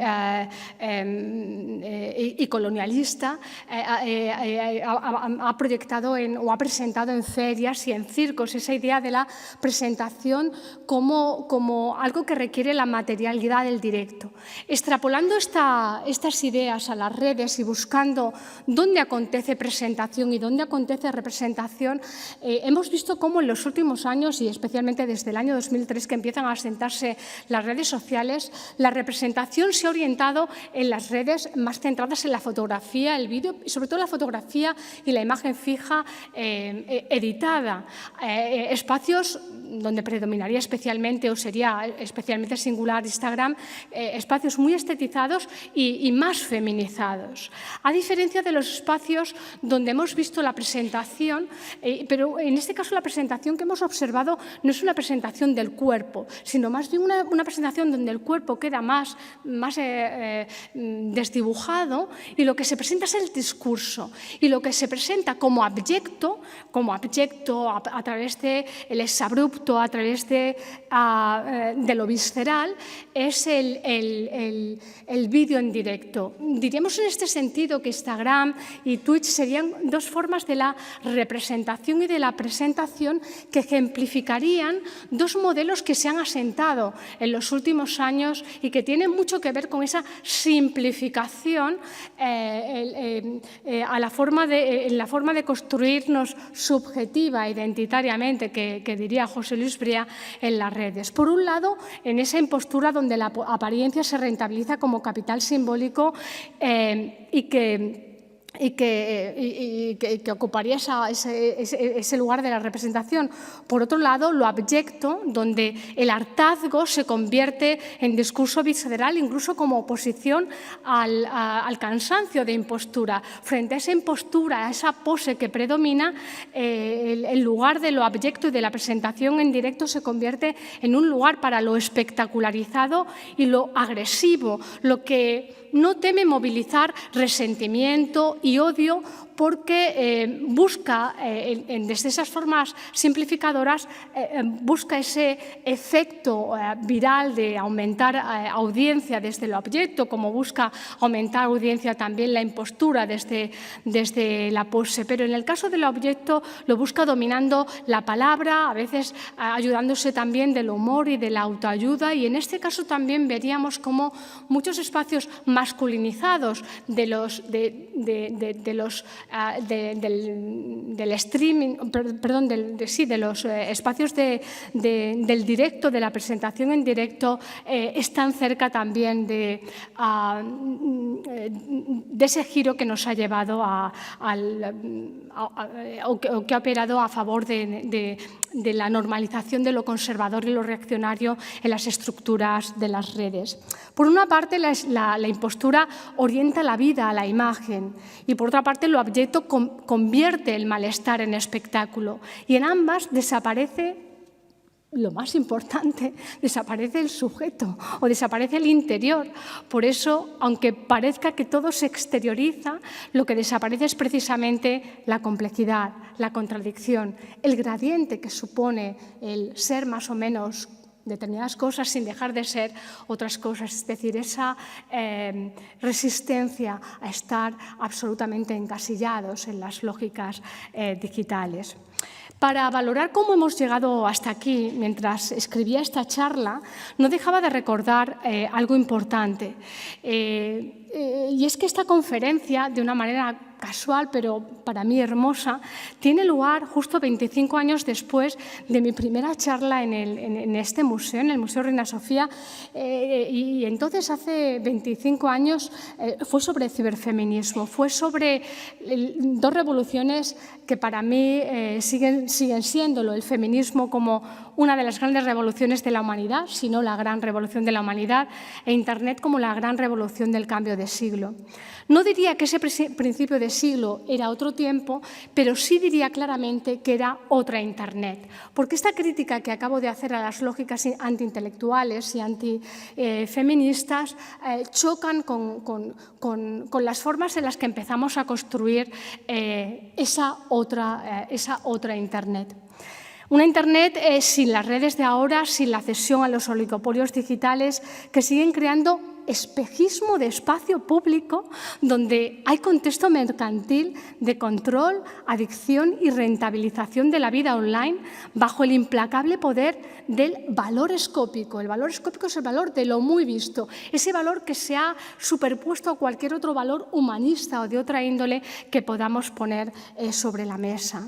colonialista ha proyectado o ha presentado en ferias y en circos esa idea de la presentación como algo que requiere la materialidad del directo. Extrapolando estas ideas a las redes y buscando dónde acontece presentación y dónde acontece representación, hemos visto cómo en los últimos años, y especialmente desde el año 2003 que empiezan a asentarse las redes sociales, la representación se ha orientado en las redes más centradas en la fotografía, el vídeo y sobre todo la fotografía y la imagen fija editada. Espacios donde predominaría especialmente o sería especialmente singular Instagram, espacios muy estetizados y más feminizados. A diferencia de los espacios donde hemos visto la presentación, pero en este caso la presentación que hemos observado no es una presentación del cuerpo, sino más bien una presentación donde el cuerpo queda más desdibujado y lo que se presenta es el discurso. Y lo que se presenta como abyecto a través del exabrupto, a través de lo visceral, es el vídeo en directo. Diríamos en este sentido que Instagram y Twitch serían dos formas de la representación y de la presentación que ejemplificarían dos modelos que se han asentado en los últimos años y que tienen mucho que ver con esa simplificación en la forma de construirnos subjetiva, identitariamente, que diría José Luis Brea, en las redes. Por un lado, en esa impostura donde la apariencia se rentabiliza como capital simbólico y que ocuparía ese lugar de la representación. Por otro lado, lo abyecto, donde el hartazgo se convierte en discurso visceral, incluso como oposición al cansancio de impostura. Frente a esa impostura, a esa pose que predomina, el lugar de lo abyecto y de la presentación en directo se convierte en un lugar para lo espectacularizado y lo agresivo, lo que no teme movilizar resentimiento y odio porque busca, desde esas formas simplificadoras, busca ese efecto viral de aumentar audiencia desde lo abyecto, como busca aumentar audiencia también la impostura desde la pose. Pero en el caso de lo abyecto lo busca dominando la palabra, a veces ayudándose también del humor y de la autoayuda, y en este caso también veríamos cómo muchos espacios masculinizados del streaming, perdón, de los espacios del directo, de la presentación en directo, están cerca también de ese giro que nos ha llevado o que ha operado a favor de la normalización de lo conservador y lo reaccionario en las estructuras de las redes. Por una parte, la impostura orienta la vida a la imagen y por otra parte lo abyecto convierte el malestar en espectáculo, y en ambas desaparece lo más importante, desaparece el sujeto o desaparece el interior. Por eso, aunque parezca que todo se exterioriza, lo que desaparece es precisamente la complejidad, la contradicción, el gradiente que supone el ser más o menos determinadas cosas sin dejar de ser otras cosas, es decir, esa resistencia a estar absolutamente encasillados en las lógicas digitales. Para valorar cómo hemos llegado hasta aquí, mientras escribía esta charla, no dejaba de recordar algo importante. Y es que esta conferencia, de una manera casual, pero para mí hermosa, tiene lugar justo 25 años después de mi primera charla en este museo, en el Museo Reina Sofía. Y entonces, hace 25 años, fue sobre ciberfeminismo, fue sobre dos revoluciones que para mí siguen siéndolo: el feminismo como una de las grandes revoluciones de la humanidad, si no la gran revolución de la humanidad, e Internet como la gran revolución del cambio de siglo. No diría que ese principio de siglo era otro tiempo, pero sí diría claramente que era otra Internet. Porque esta crítica que acabo de hacer a las lógicas antiintelectuales y antifeministas chocan con las formas en las que empezamos a construir esa otra Internet. Una Internet sin las redes de ahora, sin la cesión a los oligopolios digitales que siguen creando espejismo de espacio público donde hay contexto mercantil de control, adicción y rentabilización de la vida online bajo el implacable poder del valor escópico. El valor escópico es el valor de lo muy visto, ese valor que se ha superpuesto a cualquier otro valor humanista o de otra índole que podamos poner sobre la mesa.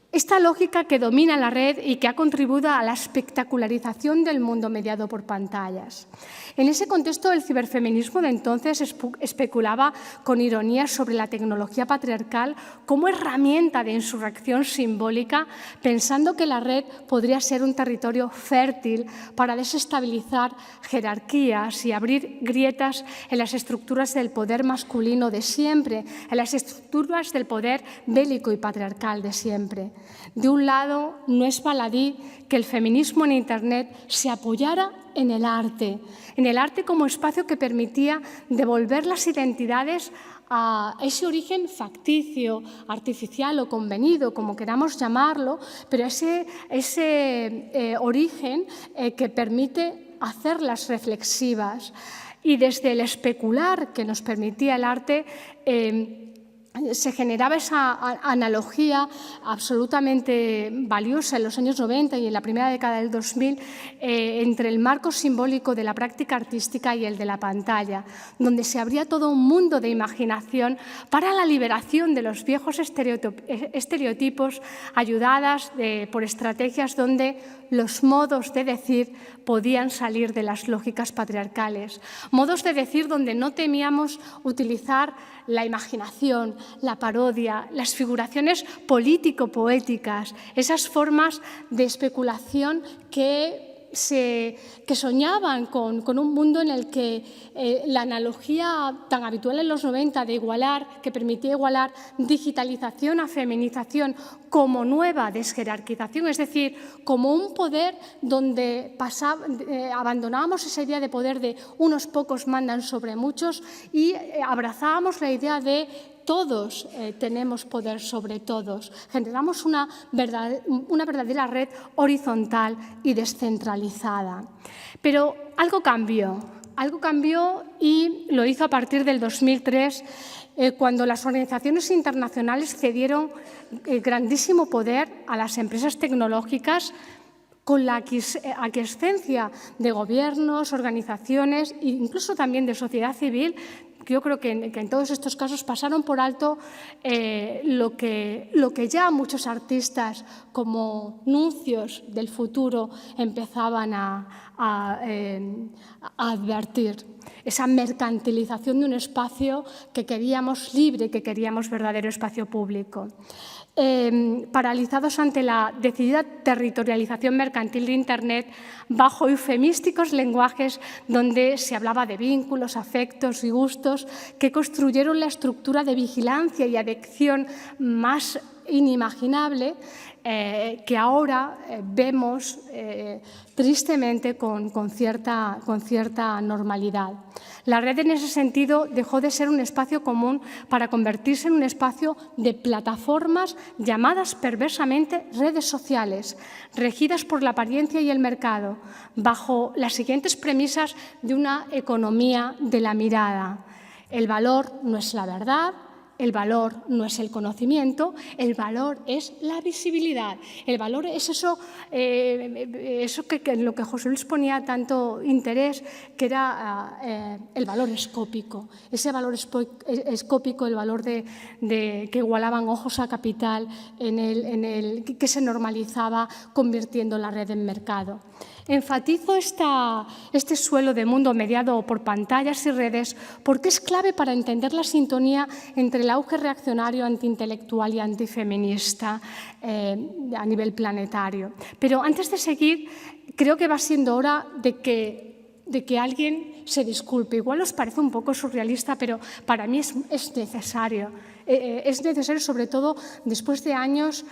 Esta lógica que domina la red y que ha contribuido a la espectacularización del mundo mediado por pantallas. En ese contexto, el ciberfeminismo de entonces especulaba con ironía sobre la tecnología patriarcal como herramienta de insurrección simbólica, pensando que la red podría ser un territorio fértil para desestabilizar jerarquías y abrir grietas en las estructuras del poder masculino de siempre, en las estructuras del poder bélico y patriarcal de siempre. De un lado, no es baladí que el feminismo en Internet se apoyara en el arte como espacio que permitía devolver las identidades a ese origen facticio, artificial o convenido, como queramos llamarlo, pero ese origen que permite hacerlas reflexivas. Y desde el especular que nos permitía el arte, se generaba esa analogía absolutamente valiosa en los años 90 y en la primera década del 2000 entre el marco simbólico de la práctica artística y el de la pantalla, donde se abría todo un mundo de imaginación para la liberación de los viejos estereotipos, ayudadas por estrategias donde los modos de decir podían salir de las lógicas patriarcales. Modos de decir donde no temíamos utilizar la imaginación, la parodia, las figuraciones político-poéticas, esas formas de especulación que soñaban con un mundo en el que la analogía tan habitual en los 90 de igualar, que permitía igualar digitalización a feminización como nueva desjerarquización, es decir, como un poder donde abandonábamos esa idea de poder de unos pocos mandan sobre muchos y abrazábamos la idea de todos tenemos poder sobre todos. Generamos una verdadera red horizontal y descentralizada. Pero algo cambió y lo hizo a partir del 2003, cuando las organizaciones internacionales cedieron grandísimo poder a las empresas tecnológicas con la aquiescencia de gobiernos, organizaciones e incluso también de sociedad civil. Yo creo que en todos estos casos pasaron por alto lo que ya muchos artistas como nuncios del futuro empezaban a advertir. Esa mercantilización de un espacio que queríamos libre, que queríamos verdadero espacio público. Paralizados ante la decidida territorialización mercantil de Internet bajo eufemísticos lenguajes donde se hablaba de vínculos, afectos y gustos que construyeron la estructura de vigilancia y adicción más inimaginable que ahora vemos tristemente con cierta normalidad. La red en ese sentido dejó de ser un espacio común para convertirse en un espacio de plataformas llamadas perversamente redes sociales, regidas por la apariencia y el mercado, bajo las siguientes premisas de una economía de la mirada. El valor no es la verdad, el valor no es el conocimiento, el valor es la visibilidad. El valor es eso que en lo que José Luis ponía tanto interés, que era el valor escópico. Ese valor escópico, el valor de que igualaban ojos a capital, que se normalizaba convirtiendo la red en mercado. Enfatizo este suelo de mundo mediado por pantallas y redes porque es clave para entender la sintonía entre el auge reaccionario, antiintelectual y antifeminista a nivel planetario. Pero antes de seguir, creo que va siendo hora de que alguien se disculpe. Igual os parece un poco surrealista, pero para mí es necesario. Es necesario, sobre todo después de años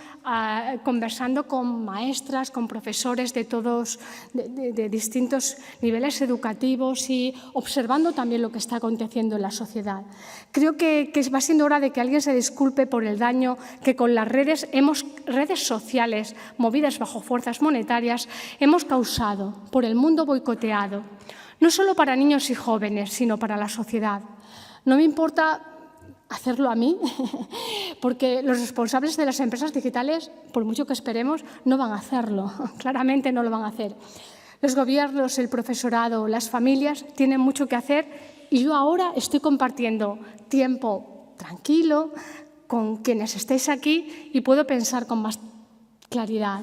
conversando con maestras, con profesores de distintos niveles educativos y observando también lo que está aconteciendo en la sociedad. Creo que va siendo hora de que alguien se disculpe por el daño que con las redes sociales movidas bajo fuerzas monetarias hemos causado por el mundo boicoteado, no solo para niños y jóvenes, sino para la sociedad. No me importa hacerlo a mí, porque los responsables de las empresas digitales, por mucho que esperemos, no van a hacerlo. Claramente no lo van a hacer. Los gobiernos, el profesorado, las familias tienen mucho que hacer y yo ahora estoy compartiendo tiempo tranquilo con quienes estéis aquí y puedo pensar con más claridad.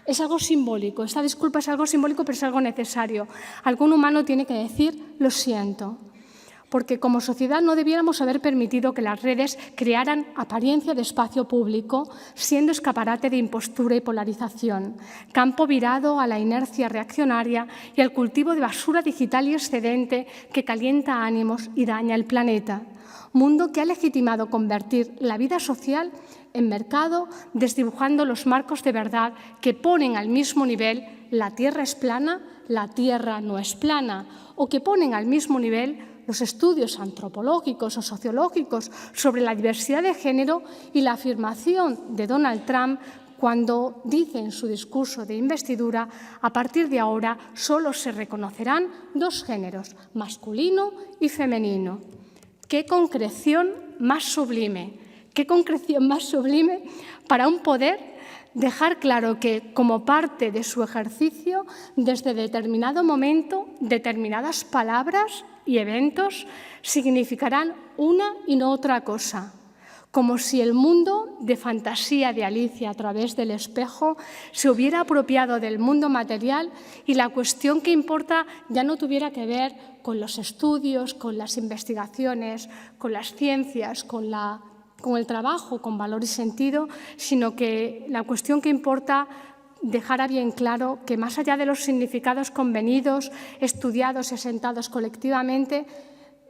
Es algo simbólico. Esta disculpa es algo simbólico, pero es algo necesario. Algún humano tiene que decir, lo siento. Porque como sociedad no debiéramos haber permitido que las redes crearan apariencia de espacio público, siendo escaparate de impostura y polarización, campo virado a la inercia reaccionaria y al cultivo de basura digital y excedente que calienta ánimos y daña el planeta. Mundo que ha legitimado convertir la vida social en mercado, desdibujando los marcos de verdad que ponen al mismo nivel la Tierra es plana, la Tierra no es plana, o que ponen al mismo nivel los estudios antropológicos o sociológicos sobre la diversidad de género y la afirmación de Donald Trump cuando dice en su discurso de investidura: a partir de ahora solo se reconocerán dos géneros, masculino y femenino. ¡Qué concreción más sublime! ¡Qué concreción más sublime para un poder dejar claro que, como parte de su ejercicio, desde determinado momento, determinadas palabras y eventos significarán una y no otra cosa, como si el mundo de fantasía de Alicia a través del espejo se hubiera apropiado del mundo material y la cuestión que importa ya no tuviera que ver con los estudios, con las investigaciones, con las ciencias, con el trabajo con valor y sentido, sino que la cuestión que importa dejara bien claro que más allá de los significados convenidos, estudiados y asentados colectivamente,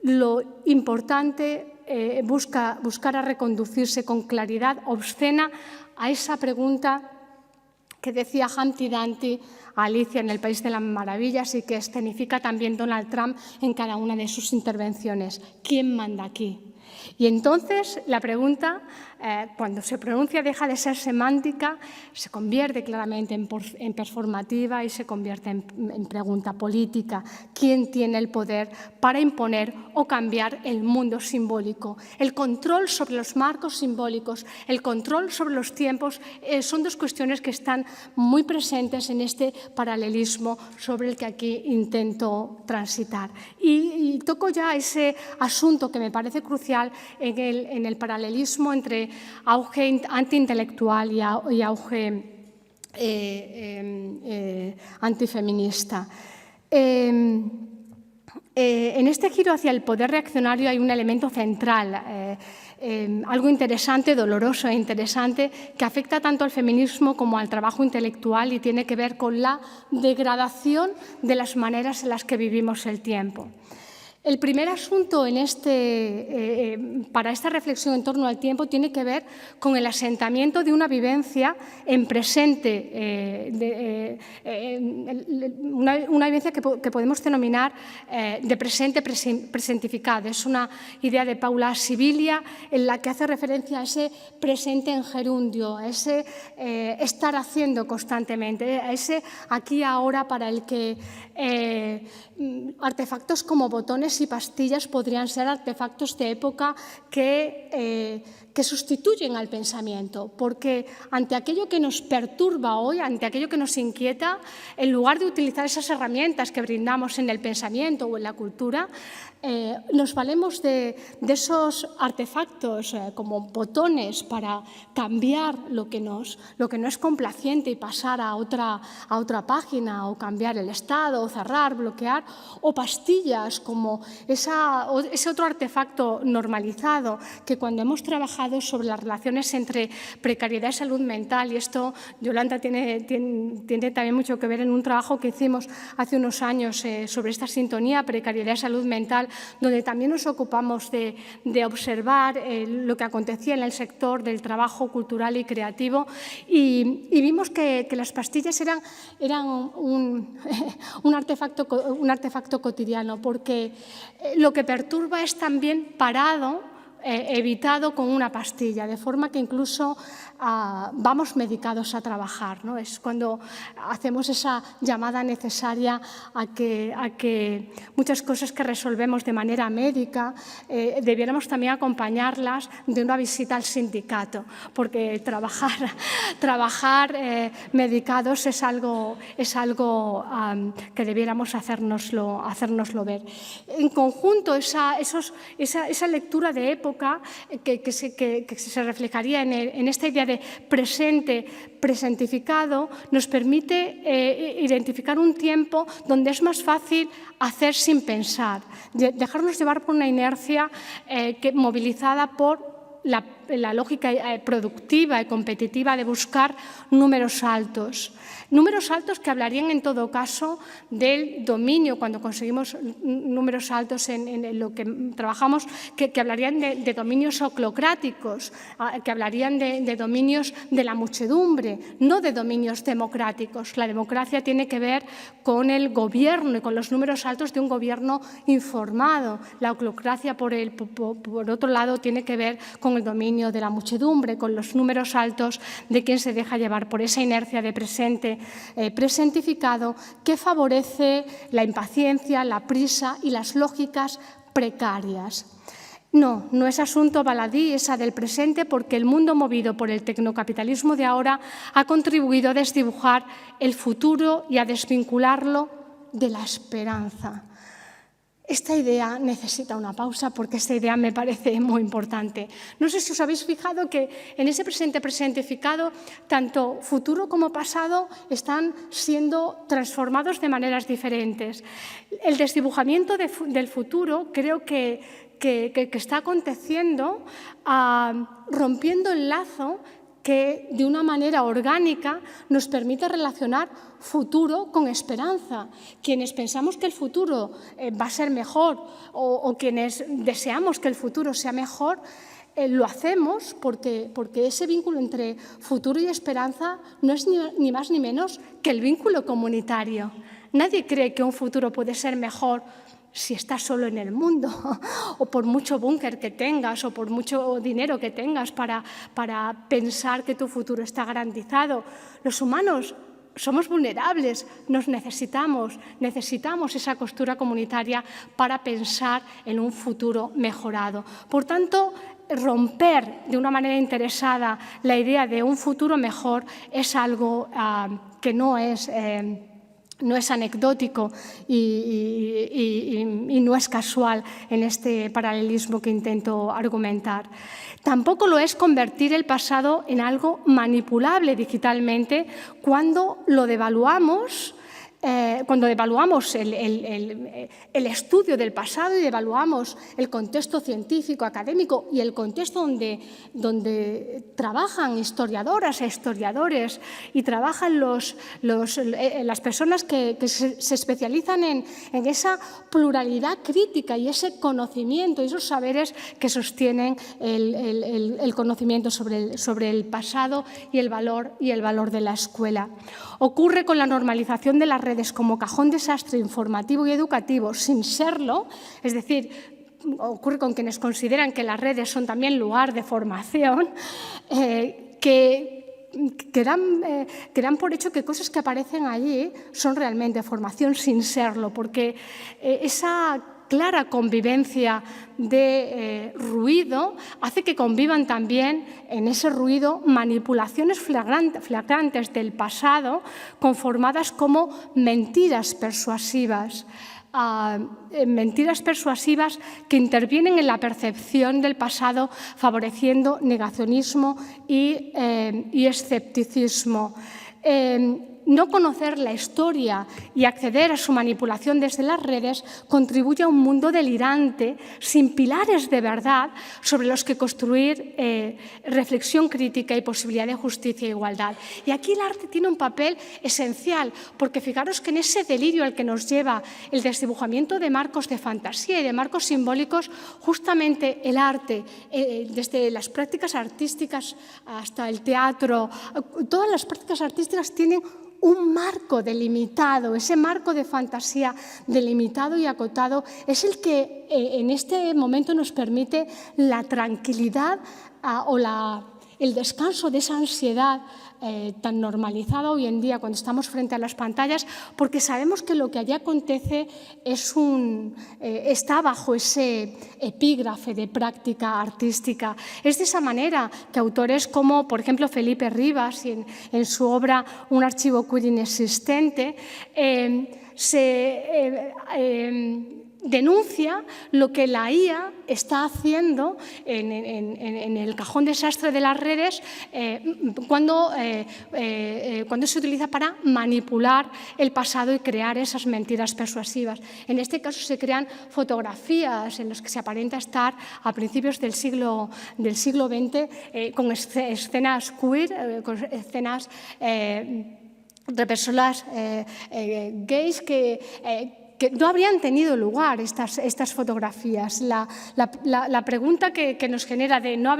lo importante buscara reconducirse con claridad obscena a esa pregunta que decía Humpty Dumpty a Alicia en el País de las Maravillas y que escenifica también Donald Trump en cada una de sus intervenciones. ¿Quién manda aquí? Y entonces la pregunta, cuando se pronuncia, deja de ser semántica, se convierte claramente en performativa y se convierte en pregunta política. ¿Quién tiene el poder para imponer o cambiar el mundo simbólico? El control sobre los marcos simbólicos, el control sobre los tiempos, son dos cuestiones que están muy presentes en este paralelismo sobre el que aquí intento transitar. Y toco ya ese asunto que me parece crucial en el paralelismo entre auge antiintelectual y auge antifeminista. En este giro hacia el poder reaccionario hay un elemento central, algo interesante, doloroso e interesante, que afecta tanto al feminismo como al trabajo intelectual y tiene que ver con la degradación de las maneras en las que vivimos el tiempo. El primer asunto para esta reflexión en torno al tiempo tiene que ver con el asentamiento de una vivencia en presente, una vivencia que podemos denominar de presente presentificado. Es una idea de Paula Sibilia en la que hace referencia a ese presente en gerundio, a ese estar haciendo constantemente, a ese aquí y ahora para el que artefactos como botones botones y pastillas podrían ser artefactos de época que sustituyen al pensamiento, porque ante aquello que nos perturba hoy, ante aquello que nos inquieta, en lugar de utilizar esas herramientas que brindamos en el pensamiento o en la cultura, nos valemos de esos artefactos como botones para cambiar lo que no es complaciente y pasar a otra página, o cambiar el estado, o cerrar, bloquear, o pastillas como ese otro artefacto normalizado que cuando hemos trabajado sobre las relaciones entre precariedad y salud mental, y esto Yolanda tiene también mucho que ver en un trabajo que hicimos hace unos años sobre esta sintonía, precariedad y salud mental, donde también nos ocupamos de observar lo que acontecía en el sector del trabajo cultural y creativo, y vimos que las pastillas eran un artefacto cotidiano, porque lo que perturba es también parado, evitado con una pastilla, de forma que incluso vamos medicados a trabajar, ¿no? Es cuando hacemos esa llamada necesaria a que muchas cosas que resolvemos de manera médica debiéramos también acompañarlas de una visita al sindicato, porque trabajar medicados es algo que debiéramos hacérnoslo ver. En conjunto, esa lectura de época que se reflejaría en esta idea de presente presentificado nos permite identificar un tiempo donde es más fácil hacer sin pensar, dejarnos llevar por una inercia movilizada por la lógica productiva y competitiva de buscar números altos que hablarían en todo caso del dominio, cuando conseguimos números altos en lo que trabajamos, que hablarían de dominios oclocráticos, que hablarían de dominios de la muchedumbre, no de dominios democráticos. La democracia tiene que ver con el gobierno y con los números altos de un gobierno informado. La oclocracia, por otro lado, tiene que ver con el dominio de la muchedumbre, con los números altos de quien se deja llevar por esa inercia de presentificado que favorece la impaciencia, la prisa y las lógicas precarias. No es asunto baladí esa del presente, porque el mundo movido por el tecnocapitalismo de ahora ha contribuido a desdibujar el futuro y a desvincularlo de la esperanza. Esta idea necesita una pausa, porque esta idea me parece muy importante. No sé si os habéis fijado que en ese presente presentificado, tanto futuro como pasado están siendo transformados de maneras diferentes. El desdibujamiento del futuro creo que está aconteciendo rompiendo el lazo que de una manera orgánica nos permite relacionar futuro con esperanza. Quienes pensamos que el futuro va a ser mejor o quienes deseamos que el futuro sea mejor, lo hacemos porque ese vínculo entre futuro y esperanza no es ni más ni menos que el vínculo comunitario. Nadie cree que un futuro puede ser mejor si estás solo en el mundo, o por mucho búnker que tengas, o por mucho dinero que tengas para pensar que tu futuro está garantizado. Los humanos somos vulnerables, nos necesitamos esa costura comunitaria para pensar en un futuro mejorado. Por tanto, romper de una manera interesada la idea de un futuro mejor es algo que no es anecdótico y no es casual en este paralelismo que intento argumentar. Tampoco lo es convertir el pasado en algo manipulable digitalmente cuando lo devaluamos. Cuando devaluamos el estudio del pasado y devaluamos el contexto científico, académico y el contexto donde trabajan historiadoras e historiadores y trabajan las personas que se especializan en esa pluralidad crítica y ese conocimiento y esos saberes que sostienen el conocimiento sobre el pasado y el valor de la escuela. Ocurre con la normalización de las redes como cajón desastre informativo y educativo sin serlo, es decir, ocurre con quienes consideran que las redes son también lugar de formación, que dan por hecho que cosas que aparecen allí son realmente formación sin serlo, porque esa clara convivencia de ruido, hace que convivan también en ese ruido manipulaciones flagrantes del pasado, conformadas como mentiras persuasivas. Mentiras persuasivas que intervienen en la percepción del pasado, favoreciendo negacionismo y escepticismo. No conocer la historia y acceder a su manipulación desde las redes contribuye a un mundo delirante, sin pilares de verdad sobre los que construir reflexión crítica y posibilidad de justicia e igualdad. Y aquí el arte tiene un papel esencial, porque fijaros que en ese delirio al que nos lleva el desdibujamiento de marcos de fantasía y de marcos simbólicos, justamente el arte, desde las prácticas artísticas hasta el teatro, todas las prácticas artísticas tienen un marco delimitado. Ese marco de fantasía delimitado y acotado es el que en este momento nos permite la tranquilidad o el descanso de esa ansiedad tan normalizada hoy en día cuando estamos frente a las pantallas, porque sabemos que lo que allí acontece está bajo ese epígrafe de práctica artística. Es de esa manera que autores como, por ejemplo, Felipe Rivas, en su obra Un archivo queer inexistente, denuncia lo que la IA está haciendo en el cajón desastre de las redes cuando se utiliza para manipular el pasado y crear esas mentiras persuasivas. En este caso se crean fotografías en las que se aparenta estar a principios del siglo XX con escenas queer, con escenas de personas gays que no habrían tenido lugar estas fotografías. La pregunta que nos genera de no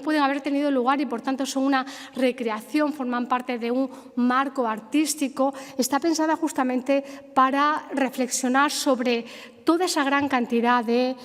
pueden haber tenido lugar y por tanto son una recreación, forman parte de un marco artístico, está pensada justamente para reflexionar sobre toda esa gran cantidad de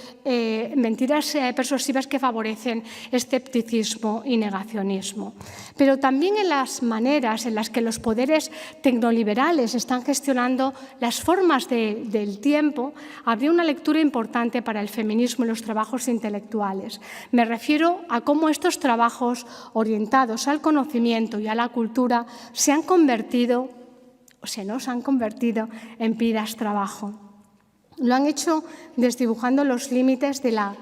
mentiras persuasivas que favorecen escepticismo y negacionismo. Pero también en las maneras en las que los poderes tecnoliberales están gestionando las formas del tiempo, habría una lectura importante para el feminismo y los trabajos intelectuales. Me refiero a cómo estos trabajos orientados al conocimiento y a la cultura se nos han convertido en vidas trabajo. Lo han hecho desdibujando los límites de la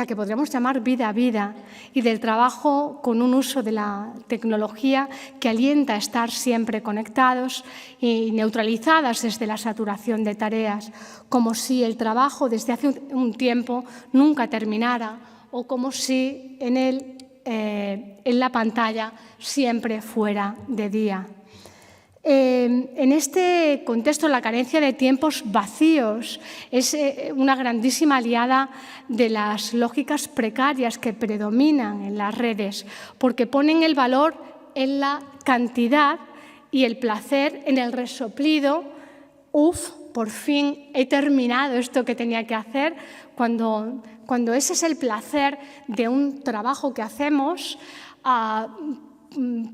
que podríamos llamar vida a vida y del trabajo con un uso de la tecnología que alienta a estar siempre conectados y neutralizadas desde la saturación de tareas, como si el trabajo desde hace un tiempo nunca terminara o como si en la pantalla siempre fuera de día. En este contexto, la carencia de tiempos vacíos es una grandísima aliada de las lógicas precarias que predominan en las redes, porque ponen el valor en la cantidad y el placer en el resoplido. Uf, por fin he terminado esto que tenía que hacer, cuando ese es el placer de un trabajo que hacemos.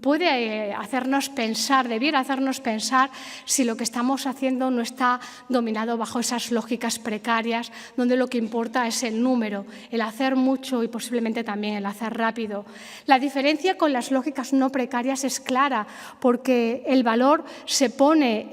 Puede hacernos pensar, debiera hacernos pensar si lo que estamos haciendo no está dominado bajo esas lógicas precarias, donde lo que importa es el número, el hacer mucho y posiblemente también el hacer rápido. La diferencia con las lógicas no precarias es clara, porque el valor se pone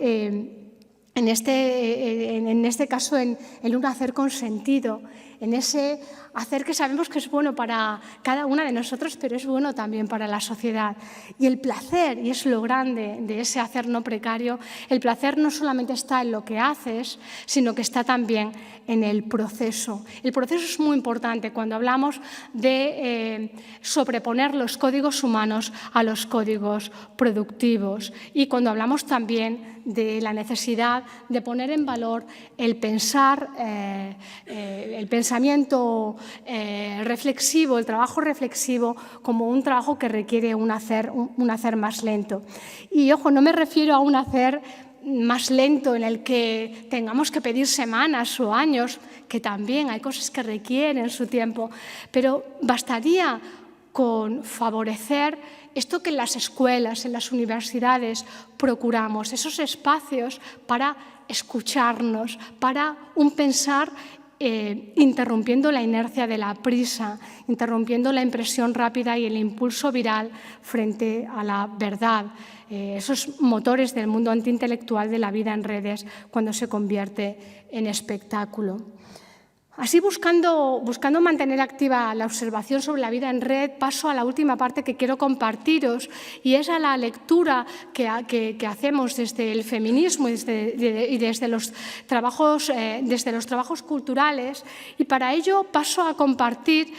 en este caso en un hacer con sentido, en ese hacer que sabemos que es bueno para cada una de nosotros, pero es bueno también para la sociedad. Y el placer, y es lo grande de ese hacer no precario, el placer no solamente está en lo que haces, sino que está también en el proceso. El proceso es muy importante cuando hablamos de sobreponer los códigos humanos a los códigos productivos y cuando hablamos también de la necesidad de poner en valor el pensar, el pensamiento reflexivo, el trabajo reflexivo como un trabajo que requiere un hacer más lento. Y ojo, no me refiero a un hacer más lento en el que tengamos que pedir semanas o años, que también hay cosas que requieren su tiempo, pero bastaría con favorecer esto que en las escuelas, en las universidades procuramos, esos espacios para escucharnos, para un pensar interrumpiendo la inercia de la prisa, interrumpiendo la impresión rápida y el impulso viral frente a la verdad. Esos motores del mundo antiintelectual de la vida en redes cuando se convierte en espectáculo. Así, buscando mantener activa la observación sobre la vida en red, paso a la última parte que quiero compartiros, y es a la lectura que hacemos desde el feminismo y desde los trabajos culturales. Y para ello paso a compartir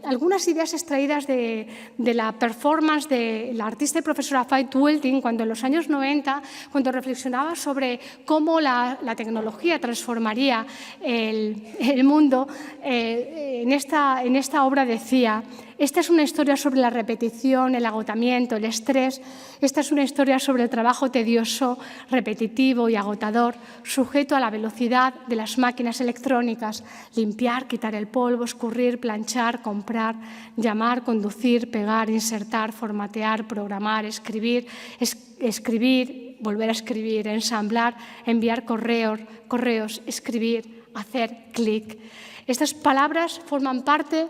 algunas ideas extraídas de la performance de la artista y profesora Faith Wilding, cuando en los años 90, cuando reflexionaba sobre cómo la tecnología transformaría el mundo, en esta obra decía: esta es una historia sobre la repetición, el agotamiento, el estrés. Esta es una historia sobre el trabajo tedioso, repetitivo y agotador, sujeto a la velocidad de las máquinas electrónicas. Limpiar, quitar el polvo, escurrir, planchar, comprar, llamar, conducir, pegar, insertar, formatear, programar, escribir, volver a escribir, ensamblar, enviar correos, escribir, hacer clic. Estas palabras forman parte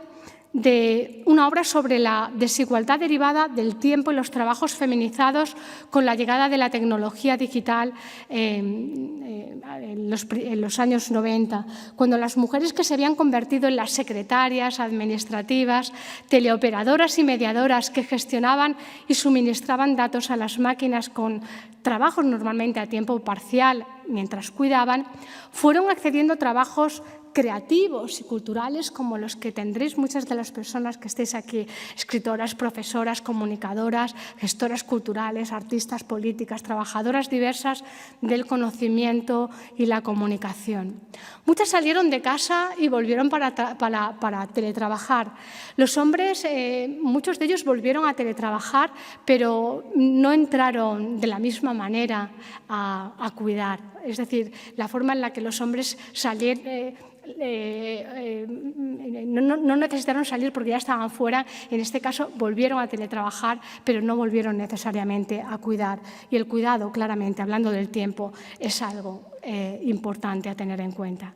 de una obra sobre la desigualdad derivada del tiempo y los trabajos feminizados con la llegada de la tecnología digital en los años 90, cuando las mujeres que se habían convertido en las secretarias administrativas, teleoperadoras y mediadoras que gestionaban y suministraban datos a las máquinas con trabajos normalmente a tiempo parcial mientras cuidaban, fueron accediendo a trabajos creativos y culturales como los que tendréis muchas de las personas que estéis aquí: escritoras, profesoras, comunicadoras, gestoras culturales, artistas, políticas, trabajadoras diversas del conocimiento y la comunicación. Muchas salieron de casa y volvieron para teletrabajar. Los hombres, muchos de ellos volvieron a teletrabajar, pero no entraron de la misma manera a cuidar. Es decir, la forma en la que los hombres salieron, no necesitaron salir porque ya estaban fuera. En este caso volvieron a teletrabajar, pero no volvieron necesariamente a cuidar. Y el cuidado, claramente, hablando del tiempo, es algo importante a tener en cuenta.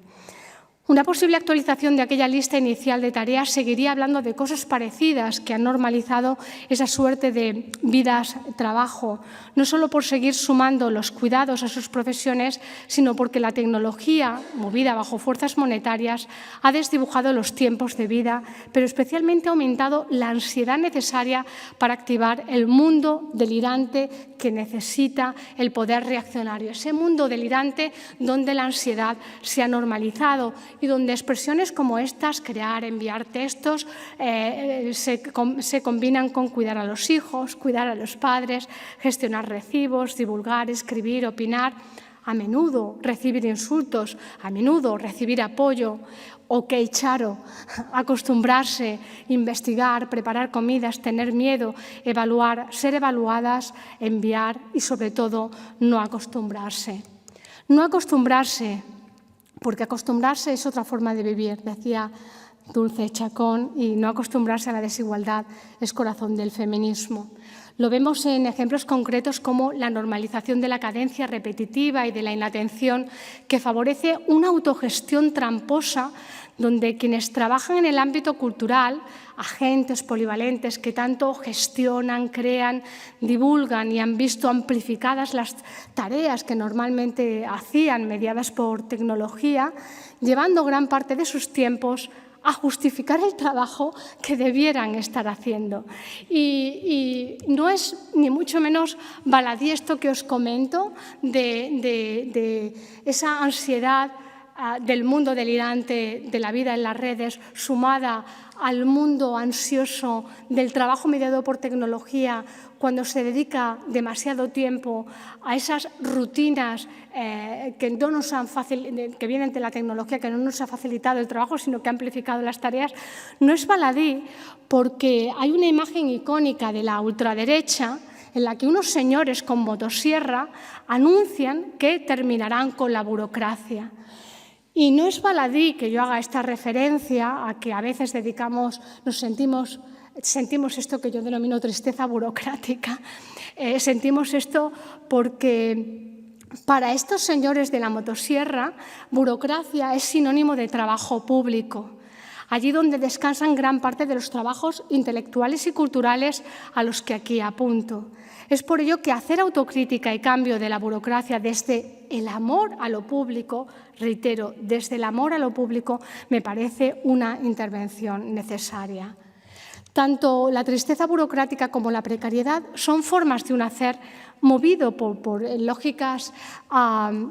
Una posible actualización de aquella lista inicial de tareas seguiría hablando de cosas parecidas que han normalizado esa suerte de vidas-trabajo, no solo por seguir sumando los cuidados a sus profesiones, sino porque la tecnología, movida bajo fuerzas monetarias, ha desdibujado los tiempos de vida, pero especialmente ha aumentado la ansiedad necesaria para activar el mundo delirante que necesita el poder reaccionario. Ese mundo delirante donde la ansiedad se ha normalizado y donde expresiones como estas, crear, enviar textos, se combinan con cuidar a los hijos, cuidar a los padres, gestionar recibos, divulgar, escribir, opinar, a menudo recibir insultos, a menudo recibir apoyo, ok, Charo, acostumbrarse, investigar, preparar comidas, tener miedo, evaluar, ser evaluadas, enviar y, sobre todo, no acostumbrarse. No acostumbrarse, porque acostumbrarse es otra forma de vivir, decía Dulce Chacón, y no acostumbrarse a la desigualdad es corazón del feminismo. Lo vemos en ejemplos concretos como la normalización de la cadencia repetitiva y de la inatención, que favorece una autogestión tramposa donde quienes trabajan en el ámbito cultural, agentes polivalentes que tanto gestionan, crean, divulgan y han visto amplificadas las tareas que normalmente hacían mediadas por tecnología, llevando gran parte de sus tiempos a justificar el trabajo que debieran estar haciendo. Y no es ni mucho menos baladí esto que os comento de esa ansiedad del mundo delirante de la vida en las redes, sumada al mundo ansioso del trabajo mediado por tecnología, cuando se dedica demasiado tiempo a esas rutinas que vienen de la tecnología, que no nos ha facilitado el trabajo, sino que ha amplificado las tareas. No es baladí porque hay una imagen icónica de la ultraderecha en la que unos señores con motosierra anuncian que terminarán con la burocracia. Y no es baladí que yo haga esta referencia a que a veces sentimos esto que yo denomino tristeza burocrática. Sentimos esto porque Para estos señores de la motosierra, burocracia es sinónimo de trabajo público, allí donde descansan gran parte de los trabajos intelectuales y culturales a los que aquí apunto. Es por ello que hacer autocrítica y cambio de la burocracia desde el amor a lo público, reitero, desde el amor a lo público, me parece una intervención necesaria. Tanto la tristeza burocrática como la precariedad son formas de un hacer movido por lógicas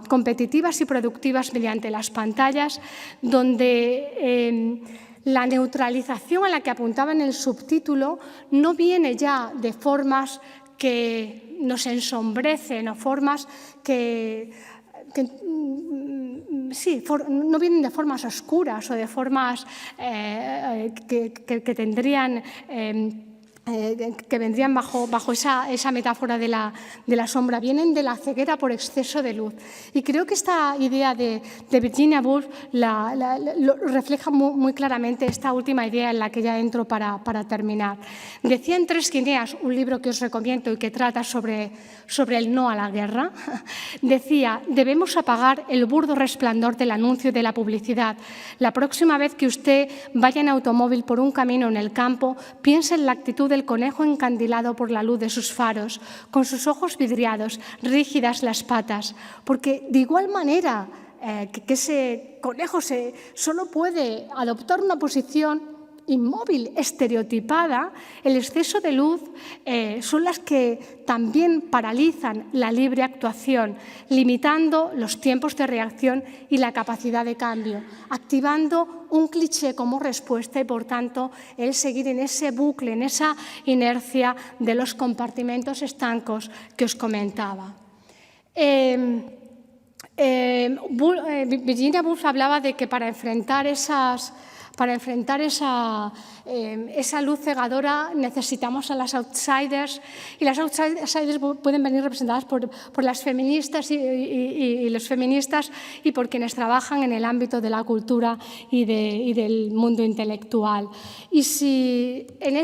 competitivas y productivas mediante las pantallas, donde la neutralización a la que apuntaba en el subtítulo no viene ya de formas que nos ensombrecen o formas no vienen de formas oscuras o de formas que tendrían que vendrían bajo esa metáfora de la sombra, vienen de la ceguera por exceso de luz. Y creo que esta idea de Virginia Woolf lo refleja muy claramente, esta última idea en la que ya entro para terminar. Decía en 3 guineas, un libro que os recomiendo y que trata sobre el no a la guerra, decía: debemos apagar el burdo resplandor del anuncio y de la publicidad. La próxima vez que usted vaya en automóvil por un camino en el campo, piense en la actitud del conejo encandilado por la luz de sus faros, con sus ojos vidriados, rígidas las patas, porque de igual manera que ese conejo solo puede adoptar una posición inmóvil, estereotipada, el exceso de luz son las que también paralizan la libre actuación, limitando los tiempos de reacción y la capacidad de cambio, activando un cliché como respuesta y, por tanto, el seguir en ese bucle, en esa inercia de los compartimentos estancos que os comentaba. Virginia Woolf hablaba de que para enfrentar esa luz cegadora necesitamos a las outsiders, y las outsiders pueden venir representadas por las feministas y los feministas y por quienes trabajan en el ámbito de la cultura y del mundo intelectual. Y si en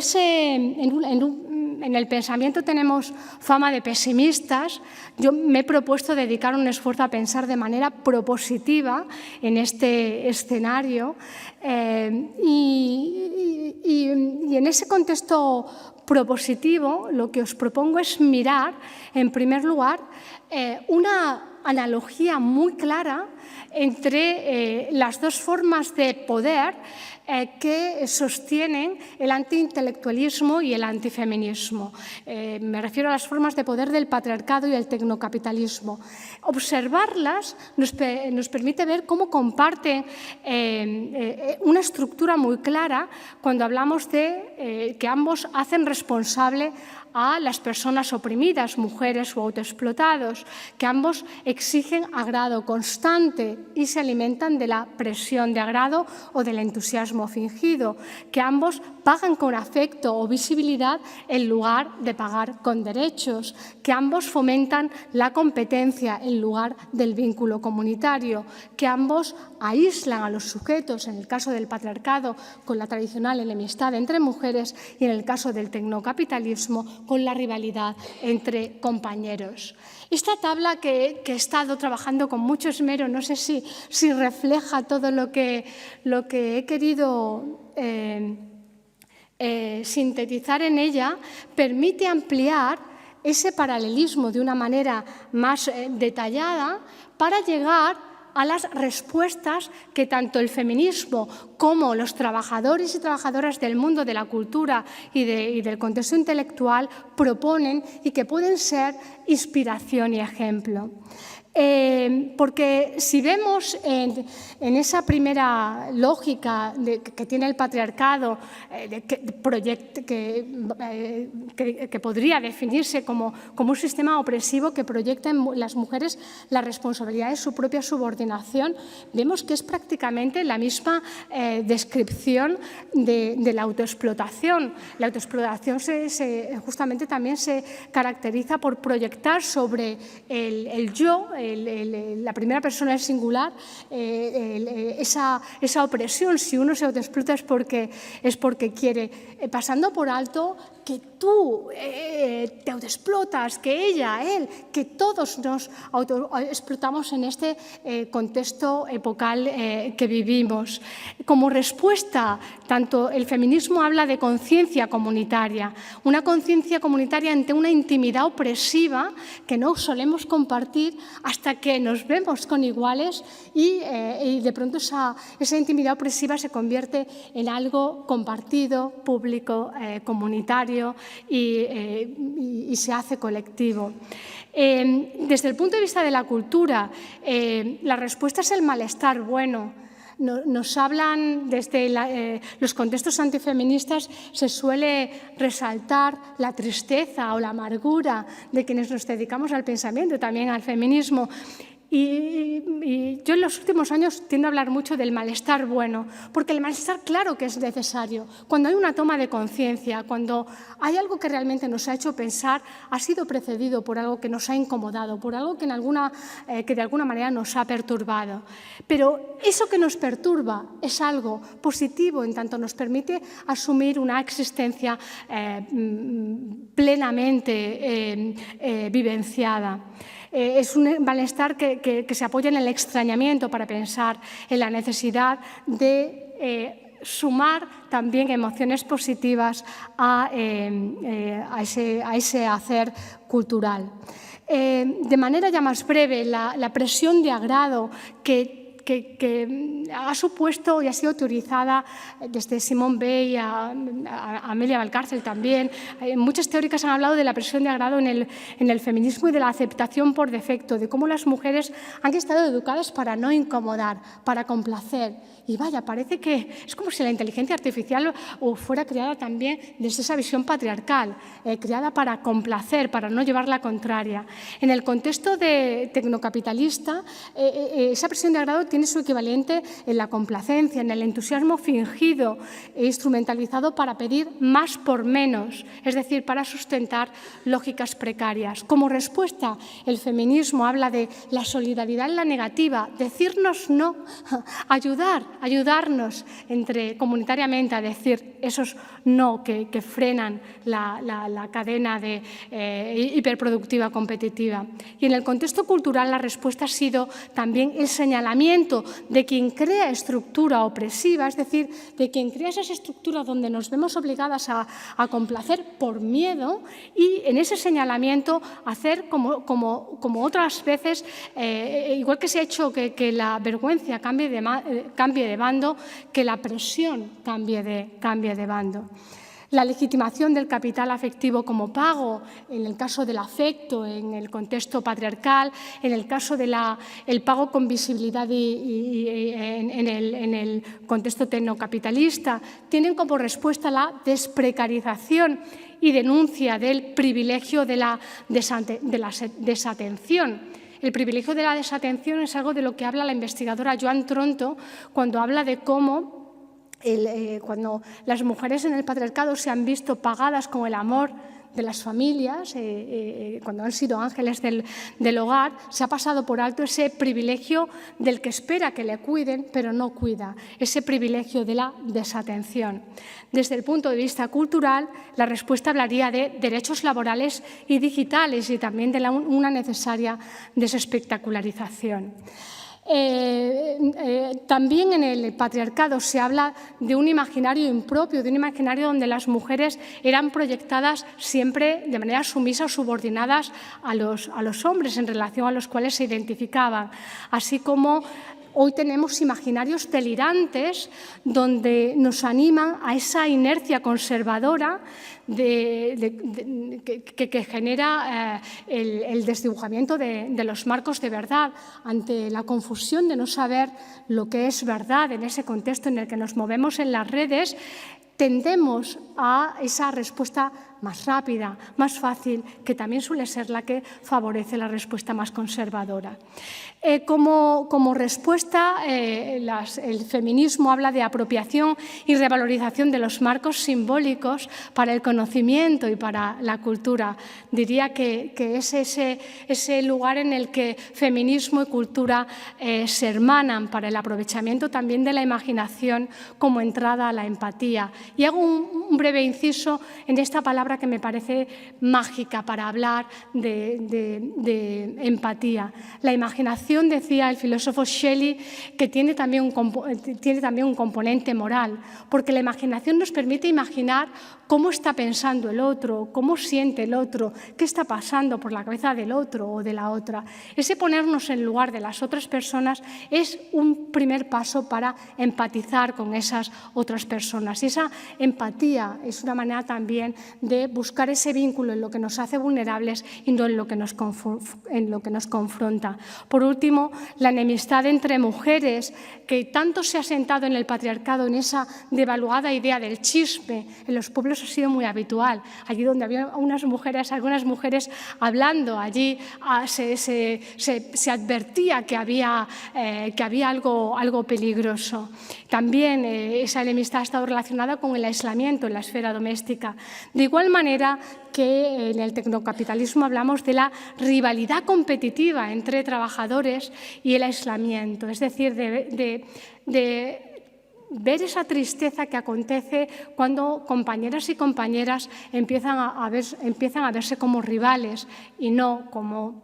el pensamiento tenemos fama de pesimistas, yo me he propuesto dedicar un esfuerzo a pensar de manera propositiva en este escenario. Y en ese contexto propositivo, lo que os propongo es mirar, en primer lugar, una analogía muy clara entre las dos formas de poder que sostienen el antiintelectualismo y el antifeminismo. Me refiero a las formas de poder del patriarcado y el tecnocapitalismo. Observarlas nos permite ver cómo comparten una estructura muy clara cuando hablamos de que ambos hacen responsable a las personas oprimidas, mujeres o autoexplotados, que ambos exigen agrado constante y se alimentan de la presión de agrado o del entusiasmo fingido, que ambos pagan con afecto o visibilidad en lugar de pagar con derechos, que ambos fomentan la competencia en lugar del vínculo comunitario, que ambos aíslan a los sujetos, en el caso del patriarcado, con la tradicional enemistad entre mujeres y en el caso del tecnocapitalismo, con la rivalidad entre compañeros. Esta tabla que he estado trabajando con mucho esmero, no sé si refleja todo lo que he querido sintetizar en ella, permite ampliar ese paralelismo de una manera más detallada para llegar a las respuestas que tanto el feminismo como los trabajadores y trabajadoras del mundo de la cultura y del contexto intelectual proponen y que pueden ser inspiración y ejemplo. Porque si vemos en esa primera lógica que tiene el patriarcado, que podría definirse como un sistema opresivo que proyecta en las mujeres la responsabilidad de su propia subordinación, vemos que es prácticamente la misma descripción de la autoexplotación. La autoexplotación justamente también se caracteriza por proyectar sobre el yo, la primera persona es singular, esa opresión, si uno se autoexplota es porque quiere, pasando por alto que tú te autoexplotas, que ella, él, que todos nos autoexplotamos en este contexto epocal que vivimos. Como respuesta, tanto el feminismo habla de conciencia comunitaria, una conciencia comunitaria ante una intimidad opresiva que no solemos compartir hasta que nos vemos con iguales y de pronto esa intimidad opresiva se convierte en algo compartido, público, comunitario y se hace colectivo. Desde el punto de vista de la cultura, la respuesta es el malestar bueno. Nos hablan desde los contextos antifeministas, se suele resaltar la tristeza o la amargura de quienes nos dedicamos al pensamiento y también al feminismo. Y yo en los últimos años tiendo a hablar mucho del malestar bueno, porque el malestar claro que es necesario. Cuando hay una toma de conciencia, cuando hay algo que realmente nos ha hecho pensar, ha sido precedido por algo que nos ha incomodado, por algo que de alguna manera nos ha perturbado. Pero eso que nos perturba es algo positivo en tanto nos permite asumir una existencia plenamente vivenciada. Es un malestar que se apoya en el extrañamiento para pensar en la necesidad de sumar también emociones positivas a ese hacer cultural. De manera ya más breve, la presión de agrado que ha supuesto y ha sido teorizada desde Simone Weil a Amelia Valcárcel también. Muchas teóricas han hablado de la presión de agrado en el feminismo y de la aceptación por defecto, de cómo las mujeres han estado educadas para no incomodar, para complacer. Y vaya, parece que es como si la inteligencia artificial fuera creada también desde esa visión patriarcal, creada para complacer, para no llevar la contraria. En el contexto tecnocapitalista, esa presión de agrado tiene su equivalente en la complacencia, en el entusiasmo fingido e instrumentalizado para pedir más por menos, es decir, para sustentar lógicas precarias. Como respuesta, el feminismo habla de la solidaridad en la negativa, decirnos no, ayudarnos comunitariamente a decir esos no que frenan la cadena hiperproductiva competitiva. Y en el contexto cultural la respuesta ha sido también el señalamiento de quien crea estructura opresiva, es decir, de quien crea esas estructuras donde nos vemos obligadas a complacer por miedo y en ese señalamiento hacer como otras veces, igual que se ha hecho que la vergüenza cambie de bando, que la presión cambie de bando. La legitimación del capital afectivo como pago, en el caso del afecto, en el contexto patriarcal, en el caso del pago con visibilidad en el contexto tecnocapitalista, tienen como respuesta la desprecarización y denuncia del privilegio de la desatención. El privilegio de la desatención es algo de lo que habla la investigadora Joan Tronto cuando habla de cómo cuando las mujeres en el patriarcado se han visto pagadas con el amor de las familias, cuando han sido ángeles del hogar, se ha pasado por alto ese privilegio del que espera que le cuiden, pero no cuida, ese privilegio de la desatención. Desde el punto de vista cultural, la respuesta hablaría de derechos laborales y digitales y también de una necesaria desespectacularización. También en el patriarcado se habla de un imaginario impropio, de un imaginario donde las mujeres eran proyectadas siempre de manera sumisa o subordinadas a los hombres en relación a los cuales se identificaban, así como hoy tenemos imaginarios delirantes donde nos animan a esa inercia conservadora que genera el desdibujamiento de los marcos de verdad ante la confusión de no saber lo que es verdad en ese contexto en el que nos movemos en las redes. Tendemos a esa respuesta más rápida, más fácil, que también suele ser la que favorece la respuesta más conservadora. Como respuesta, el feminismo habla de apropiación y revalorización de los marcos simbólicos para el conocimiento y para la cultura. Diría que es ese lugar en el que feminismo y cultura se hermanan para el aprovechamiento también de la imaginación como entrada a la empatía. Y hago un breve inciso en esta palabra que me parece mágica para hablar de empatía. La imaginación, decía el filósofo Shelley, que tiene también un componente moral, porque la imaginación nos permite imaginar cómo está pensando el otro, cómo siente el otro, qué está pasando por la cabeza del otro o de la otra. Ese ponernos en lugar de las otras personas es un primer paso para empatizar con esas otras personas. Y esa empatía es una manera también de buscar ese vínculo en lo que nos hace vulnerables y no en lo que nos confronta. Por último, la enemistad entre mujeres, que tanto se ha sentado en el patriarcado, en esa devaluada idea del chisme, en los pueblos ha sido muy habitual. Allí donde había algunas mujeres hablando, allí se advertía que había algo peligroso. También esa enemistad ha estado relacionada con el aislamiento en la esfera doméstica. De igual manera que en el tecnocapitalismo hablamos de la rivalidad competitiva entre trabajadores y el aislamiento, es decir, de ver esa tristeza que acontece cuando compañeras y compañeras empiezan a verse como rivales y no como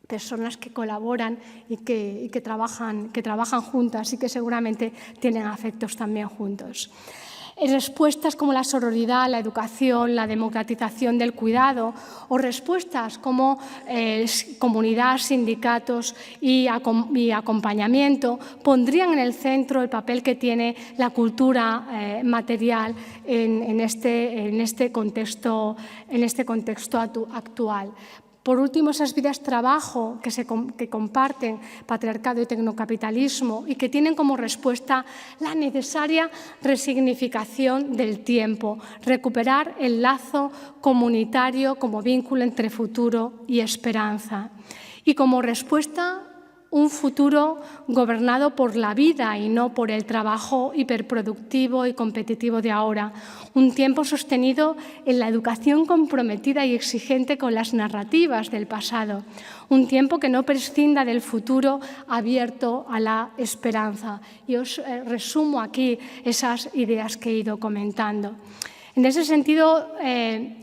personas que colaboran y que trabajan juntas y que seguramente tienen afectos también juntos. Respuestas como la sororidad, la educación, la democratización del cuidado, o respuestas como comunidad, sindicatos y acompañamiento pondrían en el centro el papel que tiene la cultura material en este contexto actual. Por último, esas vidas-trabajo que comparten patriarcado y tecnocapitalismo y que tienen como respuesta la necesaria resignificación del tiempo, recuperar el lazo comunitario como vínculo entre futuro y esperanza. Y como respuesta, un futuro gobernado por la vida y no por el trabajo hiperproductivo y competitivo de ahora. Un tiempo sostenido en la educación comprometida y exigente con las narrativas del pasado. Un tiempo que no prescinda del futuro abierto a la esperanza. Y os resumo aquí esas ideas que he ido comentando. En ese sentido,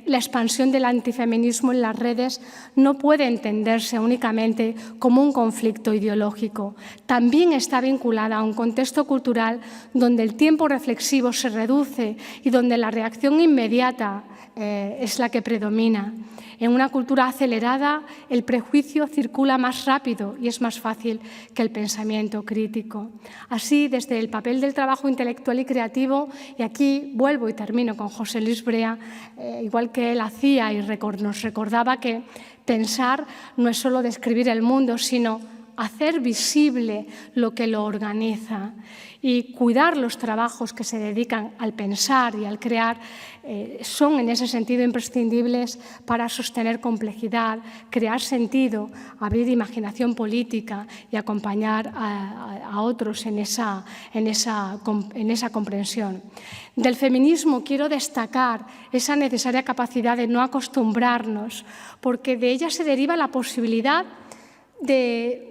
la expansión del antifeminismo en las redes no puede entenderse únicamente como un conflicto ideológico. También está vinculada a un contexto cultural donde el tiempo reflexivo se reduce y donde la reacción inmediata es la que predomina. En una cultura acelerada, el prejuicio circula más rápido y es más fácil que el pensamiento crítico. Así, desde el papel del trabajo intelectual y creativo, y aquí vuelvo y termino con José Luis Brea, igual que él hacía y nos recordaba que pensar no es solo describir el mundo, sino hacer visible lo que lo organiza. Y cuidar los trabajos que se dedican al pensar y al crear son en ese sentido imprescindibles para sostener complejidad, crear sentido, abrir imaginación política y acompañar a otros en esa comprensión. Del feminismo quiero destacar esa necesaria capacidad de no acostumbrarnos, porque de ella se deriva la posibilidad de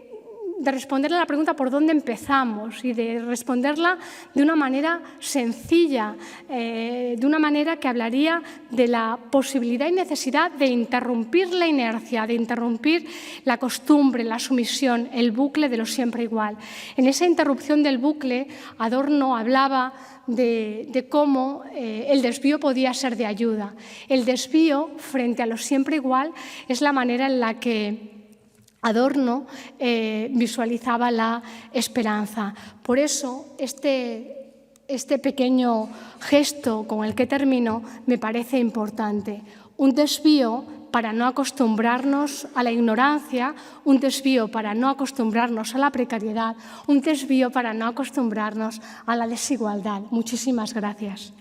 responderle a la pregunta por dónde empezamos y de responderla de una manera sencilla, de una manera que hablaría de la posibilidad y necesidad de interrumpir la inercia, de interrumpir la costumbre, la sumisión, el bucle de lo siempre igual. En esa interrupción del bucle, Adorno hablaba de cómo el desvío podía ser de ayuda. El desvío frente a lo siempre igual es la manera en la que Adorno visualizaba la esperanza. Por eso, este pequeño gesto con el que termino me parece importante. Un desvío para no acostumbrarnos a la ignorancia, un desvío para no acostumbrarnos a la precariedad, un desvío para no acostumbrarnos a la desigualdad. Muchísimas gracias.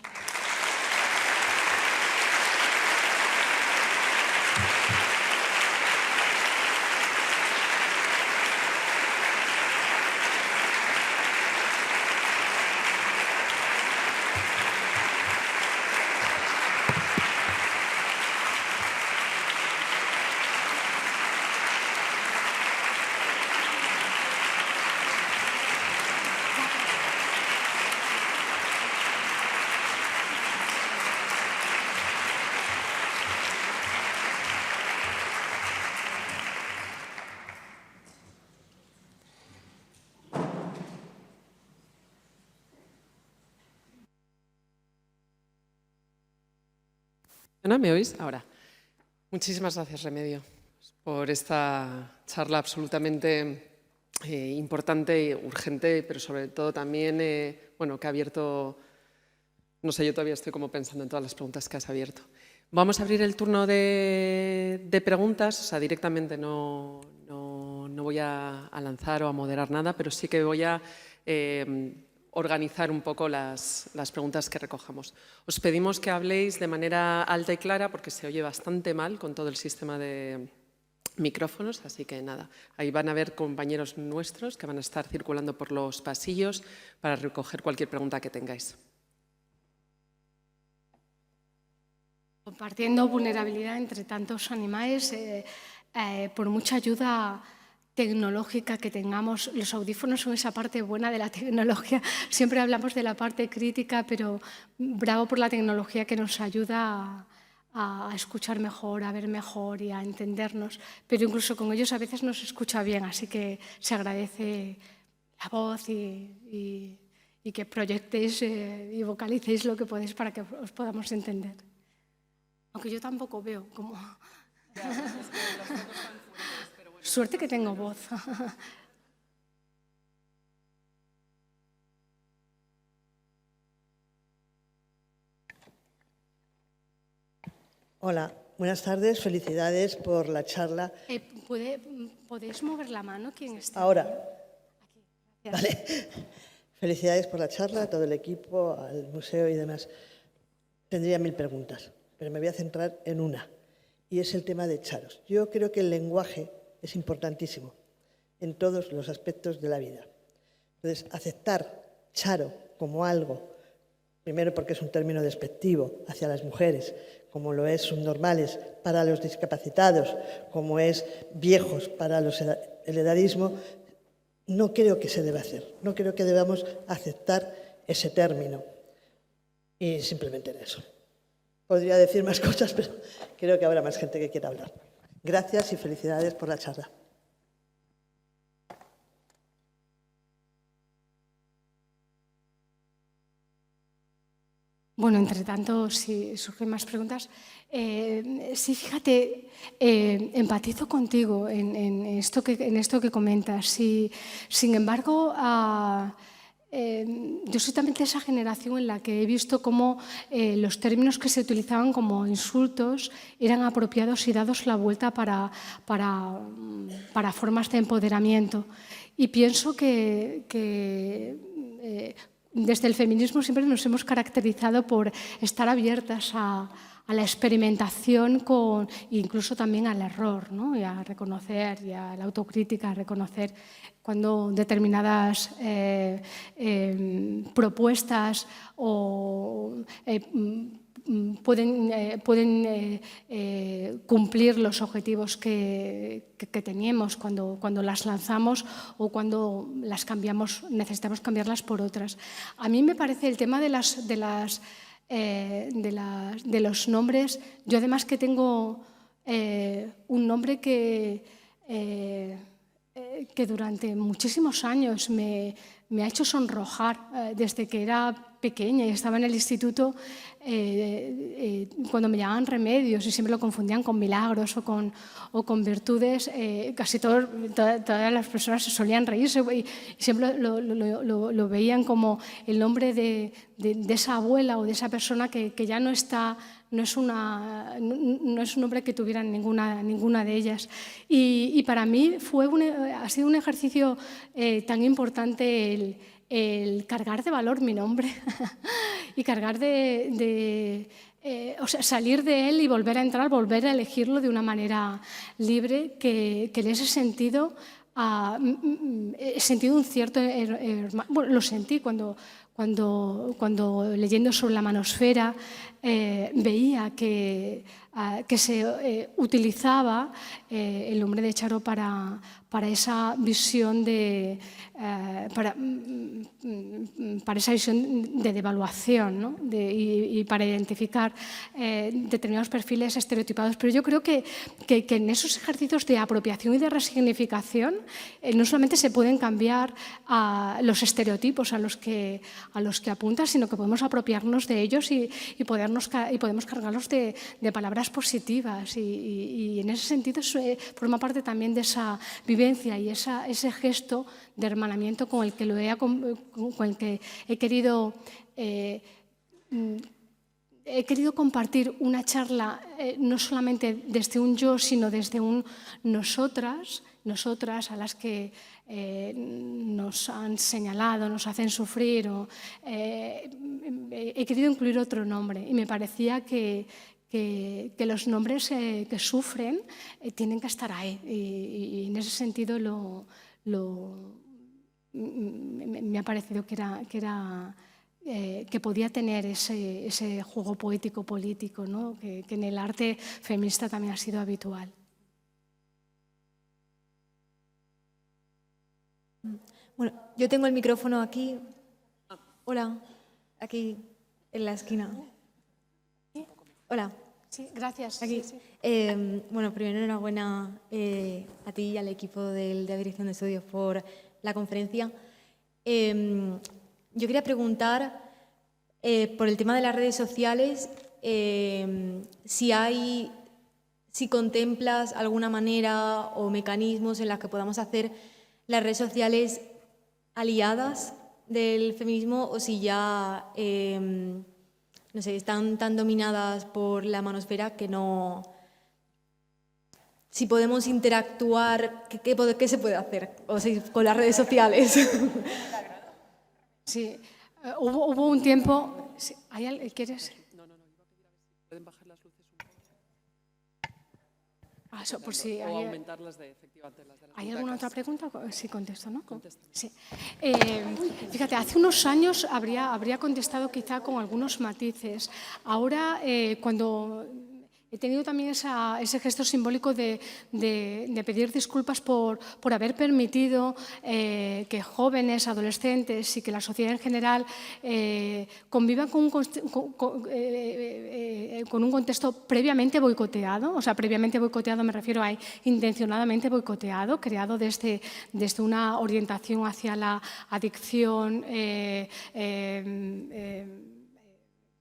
¿Ana, me oís? Ahora. Muchísimas gracias, Remedio, por esta charla absolutamente importante, urgente, pero sobre todo también, bueno, que ha abierto, no sé, yo todavía estoy como pensando en todas las preguntas que has abierto. Vamos a abrir el turno de preguntas, o sea, directamente no voy a lanzar o a moderar nada, pero sí que voy a organizar un poco las preguntas que recojamos. Os pedimos que habléis de manera alta y clara porque se oye bastante mal con todo el sistema de micrófonos, así que nada, ahí van a haber compañeros nuestros que van a estar circulando por los pasillos para recoger cualquier pregunta que tengáis. Compartiendo vulnerabilidad entre tantos animales, por mucha ayuda tecnológica que tengamos, los audífonos son esa parte buena de la tecnología. Siempre hablamos de la parte crítica, pero bravo por la tecnología que nos ayuda a escuchar mejor, a ver mejor y a entendernos. Pero incluso con ellos a veces no se escucha bien, así que se agradece la voz y que proyectéis y vocalicéis lo que podéis para que os podamos entender. Aunque yo tampoco veo como... Suerte que tengo voz. Hola, buenas tardes, felicidades por la charla. ¿Podéis mover la mano? ¿Quién está? Ahora. Aquí. Vale. Felicidades por la charla, a todo el equipo, al museo y demás. Tendría 1000 preguntas, pero me voy a centrar en una, y es el tema de Charos. Yo creo que el lenguaje es importantísimo en todos los aspectos de la vida. Entonces, aceptar Charo como algo, primero porque es un término despectivo hacia las mujeres, como lo es subnormales para los discapacitados, como es viejos para el edadismo, no creo que se deba hacer. No creo que debamos aceptar ese término. Y simplemente en eso. Podría decir más cosas, pero creo que habrá más gente que quiera hablar. Gracias y felicidades por la charla. Bueno, entre tanto, si surgen más preguntas, sí, fíjate, empatizo contigo en esto que comentas. Sin embargo, yo soy también de esa generación en la que he visto cómo los términos que se utilizaban como insultos eran apropiados y dados la vuelta para formas de empoderamiento. Y pienso que desde el feminismo siempre nos hemos caracterizado por estar abiertas a la experimentación, incluso también al error, ¿no? Y a reconocer, y a la autocrítica, a reconocer cuando determinadas propuestas pueden cumplir los objetivos que teníamos cuando las lanzamos o cuando las cambiamos, necesitamos cambiarlas por otras. A mí me parece el tema de los nombres. Yo además que tengo un nombre que durante muchísimos años me ha hecho sonrojar desde que era pequeña y estaba en el instituto, cuando me llamaban Remedios y siempre lo confundían con milagros o con virtudes, casi todas las personas se solían reírse y siempre lo veían como el nombre de esa abuela o de esa persona que ya no está, no es un nombre que tuvieran ninguna de ellas. Y para mí ha sido un ejercicio tan importante el cargar de valor mi nombre y cargar o sea, salir de él y volver a entrar, volver a elegirlo de una manera libre, que en ese sentido he sentido un cierto... bueno, lo sentí cuando leyendo sobre la manosfera veía que se utilizaba el nombre de Charo para esa visión para esa visión de devaluación, ¿no? y para identificar determinados perfiles estereotipados. Pero yo creo que en esos ejercicios de apropiación y de resignificación no solamente se pueden cambiar los estereotipos a los que apuntan, sino que podemos apropiarnos de ellos y podernos podemos cargarlos de palabras positivas y en ese sentido forma parte también de esa vivencia y ese gesto de hermanamiento con el que he querido compartir una charla no solamente desde un yo, sino desde un nosotras a las que nos han señalado, nos hacen sufrir. He querido incluir otro nombre y me parecía que los nombres que sufren tienen que estar ahí. Y en ese sentido me ha parecido que podía tener ese juego poético-político, ¿no? que en el arte feminista también ha sido habitual. Bueno, yo tengo el micrófono aquí. Hola, aquí en la esquina. Hola. Sí, gracias. Aquí. Sí. Bueno, primero enhorabuena a ti y al equipo de Dirección de Estudios por la conferencia. Yo quería preguntar por el tema de las redes sociales, si contemplas alguna manera o mecanismos en los que podamos hacer las redes sociales aliadas del feminismo o si ya no sé, están tan dominadas por la manosfera que no... Si podemos interactuar, ¿qué se puede hacer con las redes sociales? Sí, hubo un tiempo... ¿Quieres? No, iba a pedir a ver si pueden bajar las luces un poco. Por si o aumentarlas efectivamente las de las ¿Hay alguna otra pregunta? Sí, contesto, ¿no? Contesta. Sí. Fíjate, hace unos años habría contestado quizá con algunos matices. Ahora, cuando he tenido también ese gesto simbólico de pedir disculpas por haber permitido que jóvenes, adolescentes y que la sociedad en general convivan con un contexto previamente boicoteado. O sea, previamente boicoteado me refiero a intencionadamente boicoteado, creado desde una orientación hacia la adicción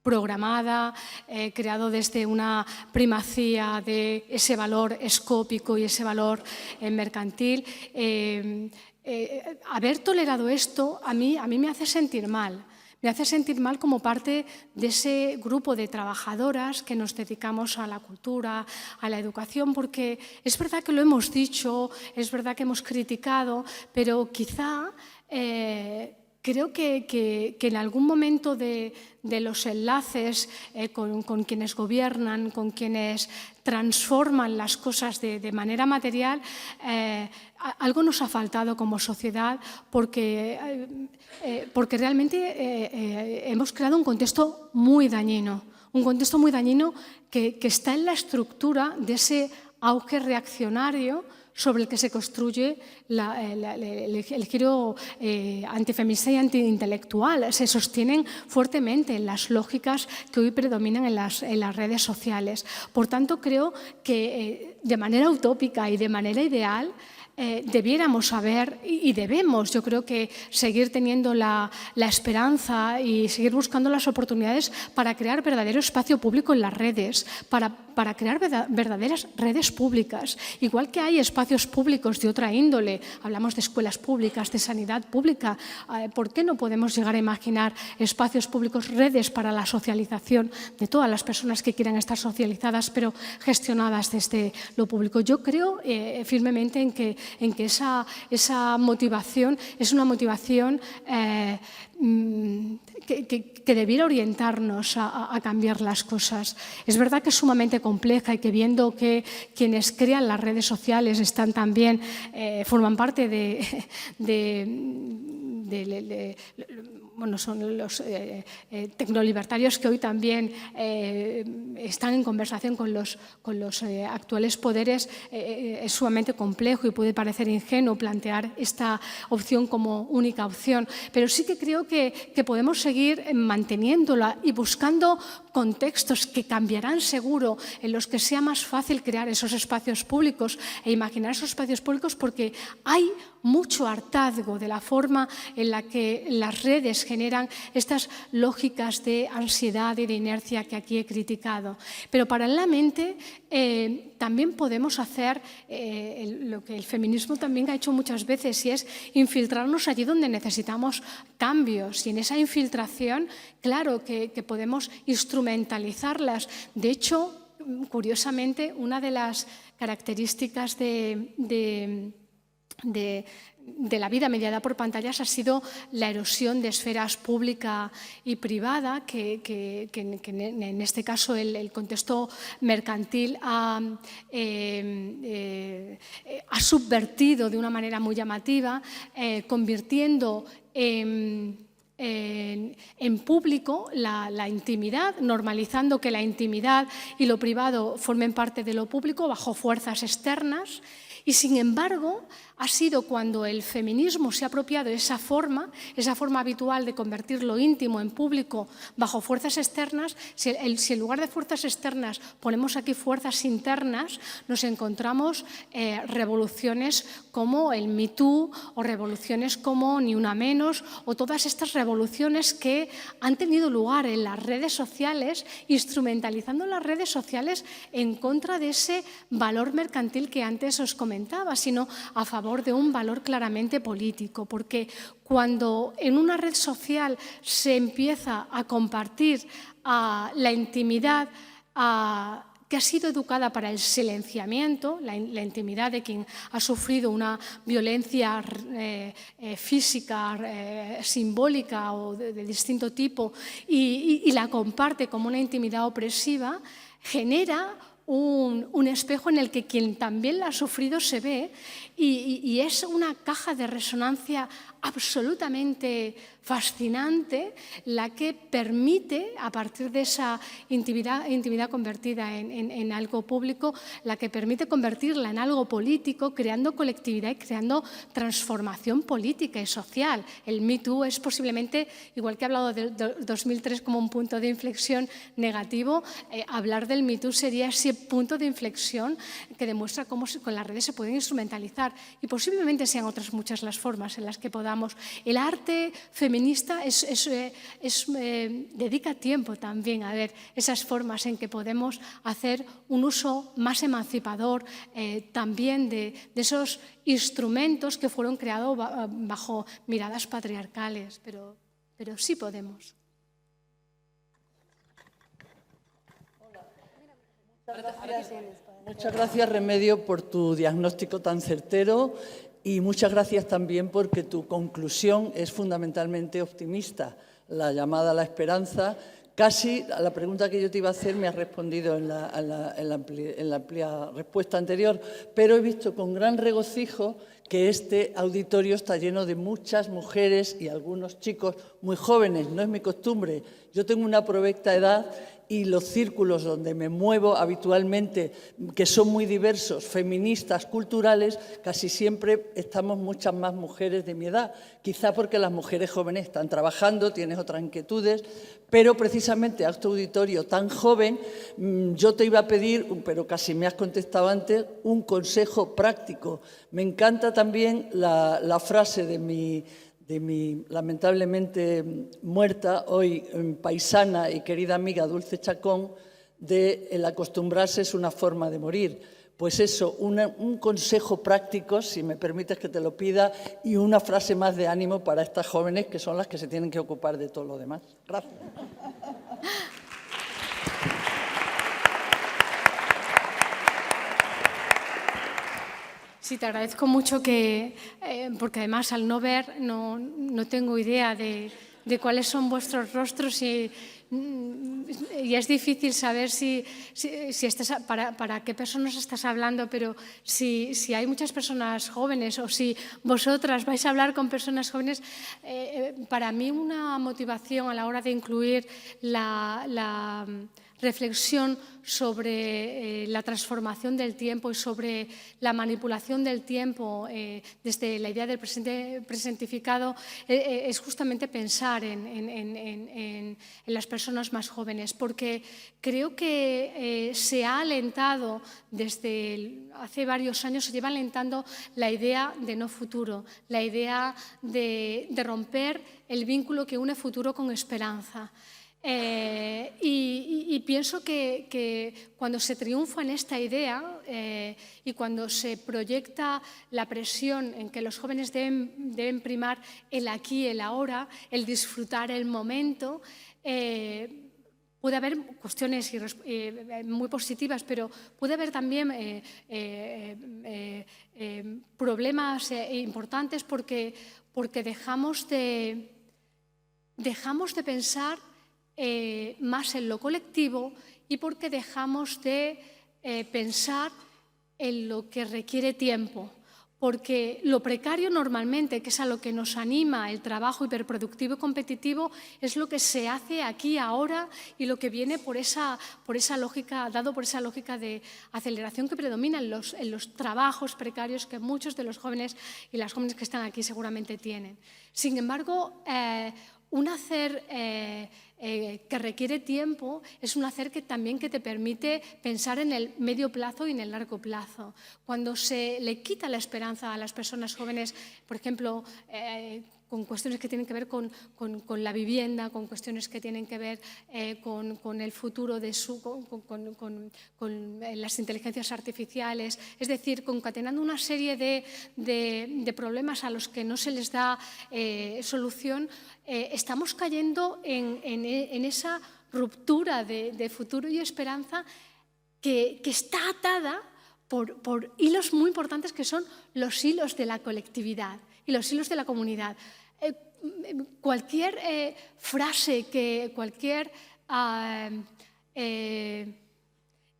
programada, creado desde una primacía de ese valor escópico y ese valor mercantil. Haber tolerado esto a mí me hace sentir mal. Me hace sentir mal como parte de ese grupo de trabajadoras que nos dedicamos a la cultura, a la educación, porque es verdad que lo hemos dicho, es verdad que hemos criticado, pero quizá... creo que en algún momento de los enlaces con quienes gobiernan, con quienes transforman las cosas de manera material, algo nos ha faltado como sociedad porque realmente hemos creado un contexto muy dañino. Un contexto muy dañino que está en la estructura de ese auge reaccionario sobre el que se construye el giro antifeminista y antiintelectual. Se sostienen fuertemente en las lógicas que hoy predominan en las redes sociales. Por tanto, creo que de manera utópica y de manera ideal debiéramos saber y debemos, yo creo que seguir teniendo la esperanza y seguir buscando las oportunidades para crear verdadero espacio público en las redes, para crear verdaderas redes públicas. Igual que hay espacios públicos de otra índole, hablamos de escuelas públicas, de sanidad pública, ¿por qué no podemos llegar a imaginar espacios públicos, redes para la socialización de todas las personas que quieran estar socializadas, pero gestionadas desde lo público? Yo creo firmemente en que esa motivación es una motivación que debiera orientarnos a cambiar las cosas. Es verdad que es sumamente compleja y que viendo que quienes crean las redes sociales están también, forman parte bueno, son los tecnolibertarios que hoy también están en conversación con los actuales poderes, es sumamente complejo y puede parecer ingenuo plantear esta opción como única opción, pero sí que creo que podemos seguir manteniéndola y buscando contextos que cambiarán seguro, en los que sea más fácil crear esos espacios públicos e imaginar esos espacios públicos, porque hay mucho hartazgo de la forma en la que las redes generan estas lógicas de ansiedad y de inercia que aquí he criticado. Pero paralelamente también podemos hacer lo que el feminismo también ha hecho muchas veces, y es infiltrarnos allí donde necesitamos cambios. Y en esa infiltración, claro que podemos instrumentalizarlas. De hecho, curiosamente, una de las características de la vida mediada por pantallas ha sido la erosión de esferas pública y privada, que en este caso el contexto mercantil ha subvertido de una manera muy llamativa, convirtiendo en público la intimidad, normalizando que la intimidad y lo privado formen parte de lo público bajo fuerzas externas. Y, sin embargo, ha sido cuando el feminismo se ha apropiado esa forma habitual de convertir lo íntimo en público bajo fuerzas externas. Si en lugar de fuerzas externas ponemos aquí fuerzas internas, nos encontramos revoluciones como el Me Too, o revoluciones como Ni Una Menos, o todas estas revoluciones que han tenido lugar en las redes sociales, instrumentalizando las redes sociales en contra de ese valor mercantil que antes os comentaba, sino a favor de un valor claramente político, porque cuando en una red social se empieza a compartir la intimidad que ha sido educada para el silenciamiento, la intimidad de quien ha sufrido una violencia física, simbólica o de distinto tipo, y la comparte como una intimidad opresiva, genera un espejo en el que quien también la ha sufrido se ve, y es una caja de resonancia absolutamente fascinante la que permite, a partir de esa intimidad convertida en algo público, la que permite convertirla en algo político, creando colectividad y creando transformación política y social. El Me Too es posiblemente, igual que he hablado del 2003 como un punto de inflexión negativo, hablar del Me Too sería ese punto de inflexión que demuestra cómo con las redes se pueden instrumentalizar, y posiblemente sean otras muchas las formas en las que podamos. El arte feminista dedica tiempo también a ver esas formas en que podemos hacer un uso más emancipador también de esos instrumentos que fueron creados bajo miradas patriarcales, pero sí podemos. Muchas gracias, Remedio, por tu diagnóstico tan certero, y muchas gracias también porque tu conclusión es fundamentalmente optimista, la llamada a la esperanza. Casi a la pregunta que yo te iba a hacer me has respondido en la amplia respuesta anterior, pero he visto con gran regocijo que este auditorio está lleno de muchas mujeres y algunos chicos muy jóvenes. No es mi costumbre. Yo tengo una provecta edad y los círculos donde me muevo habitualmente, que son muy diversos, feministas, culturales, casi siempre estamos muchas más mujeres de mi edad, quizá porque las mujeres jóvenes están trabajando, tienes otras inquietudes, pero precisamente a este auditorio tan joven yo te iba a pedir, pero casi me has contestado antes, un consejo práctico. Me encanta también la frase de mi lamentablemente muerta hoy paisana y querida amiga Dulce Chacón, de el acostumbrarse es una forma de morir. Pues eso, un consejo práctico, si me permites que te lo pida, y una frase más de ánimo para estas jóvenes que son las que se tienen que ocupar de todo lo demás. Gracias. Sí, te agradezco mucho porque además al no ver no tengo idea de cuáles son vuestros rostros y es difícil saber para qué personas estás hablando, pero si hay muchas personas jóvenes o si vosotras vais a hablar con personas jóvenes, para mí una motivación a la hora de incluir la reflexión sobre la transformación del tiempo y sobre la manipulación del tiempo desde la idea del presente presentificado es justamente pensar en las personas más jóvenes, porque creo que se ha alentado desde hace varios años, se lleva alentando la idea de no futuro, la idea de romper el vínculo que une futuro con esperanza. Y pienso que cuando se triunfa en esta idea y cuando se proyecta la presión en que los jóvenes deben primar el aquí y el ahora, el disfrutar el momento, puede haber cuestiones muy positivas, pero puede haber también problemas importantes porque dejamos de pensar más en lo colectivo y porque dejamos de pensar en lo que requiere tiempo. Porque lo precario normalmente, que es a lo que nos anima el trabajo hiperproductivo y competitivo, es lo que se hace aquí ahora y lo que viene por esa lógica, dado por esa lógica de aceleración que predomina en los trabajos precarios que muchos de los jóvenes y las jóvenes que están aquí seguramente tienen. Sin embargo, un hacer que requiere tiempo es un hacer que también te permite pensar en el medio plazo y en el largo plazo. Cuando se le quita la esperanza a las personas jóvenes, por ejemplo, con cuestiones que tienen que ver con la vivienda, con cuestiones que tienen que ver con el futuro con las inteligencias artificiales, es decir, concatenando una serie de problemas a los que no se les da solución, estamos cayendo en esa ruptura de futuro y esperanza que está atada por hilos muy importantes que son los hilos de la colectividad y los hilos de la comunidad. Cualquier frase, cualquier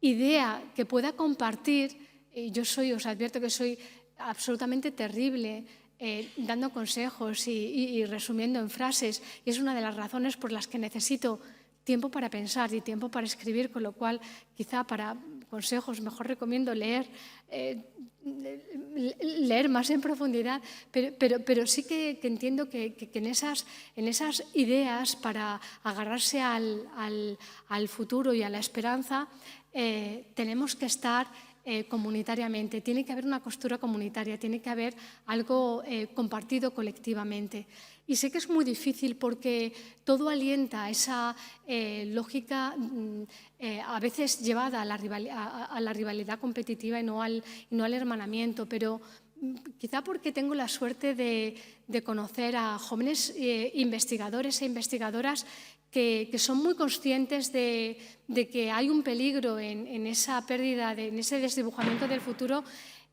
idea que pueda compartir, os advierto que soy absolutamente terrible dando consejos y resumiendo en frases, y es una de las razones por las que necesito tiempo para pensar y tiempo para escribir, con lo cual quizá para consejos mejor recomiendo leer más en profundidad, pero sí que entiendo que en esas ideas para agarrarse al futuro y a la esperanza tenemos que estar comunitariamente, tiene que haber una costura comunitaria, tiene que haber algo compartido colectivamente. Y sé que es muy difícil porque todo alienta esa lógica a veces llevada a la rivalidad competitiva y no al hermanamiento, pero quizá porque tengo la suerte de conocer a jóvenes investigadores e investigadoras que son muy conscientes de que hay un peligro en esa pérdida, en ese desdibujamiento del futuro,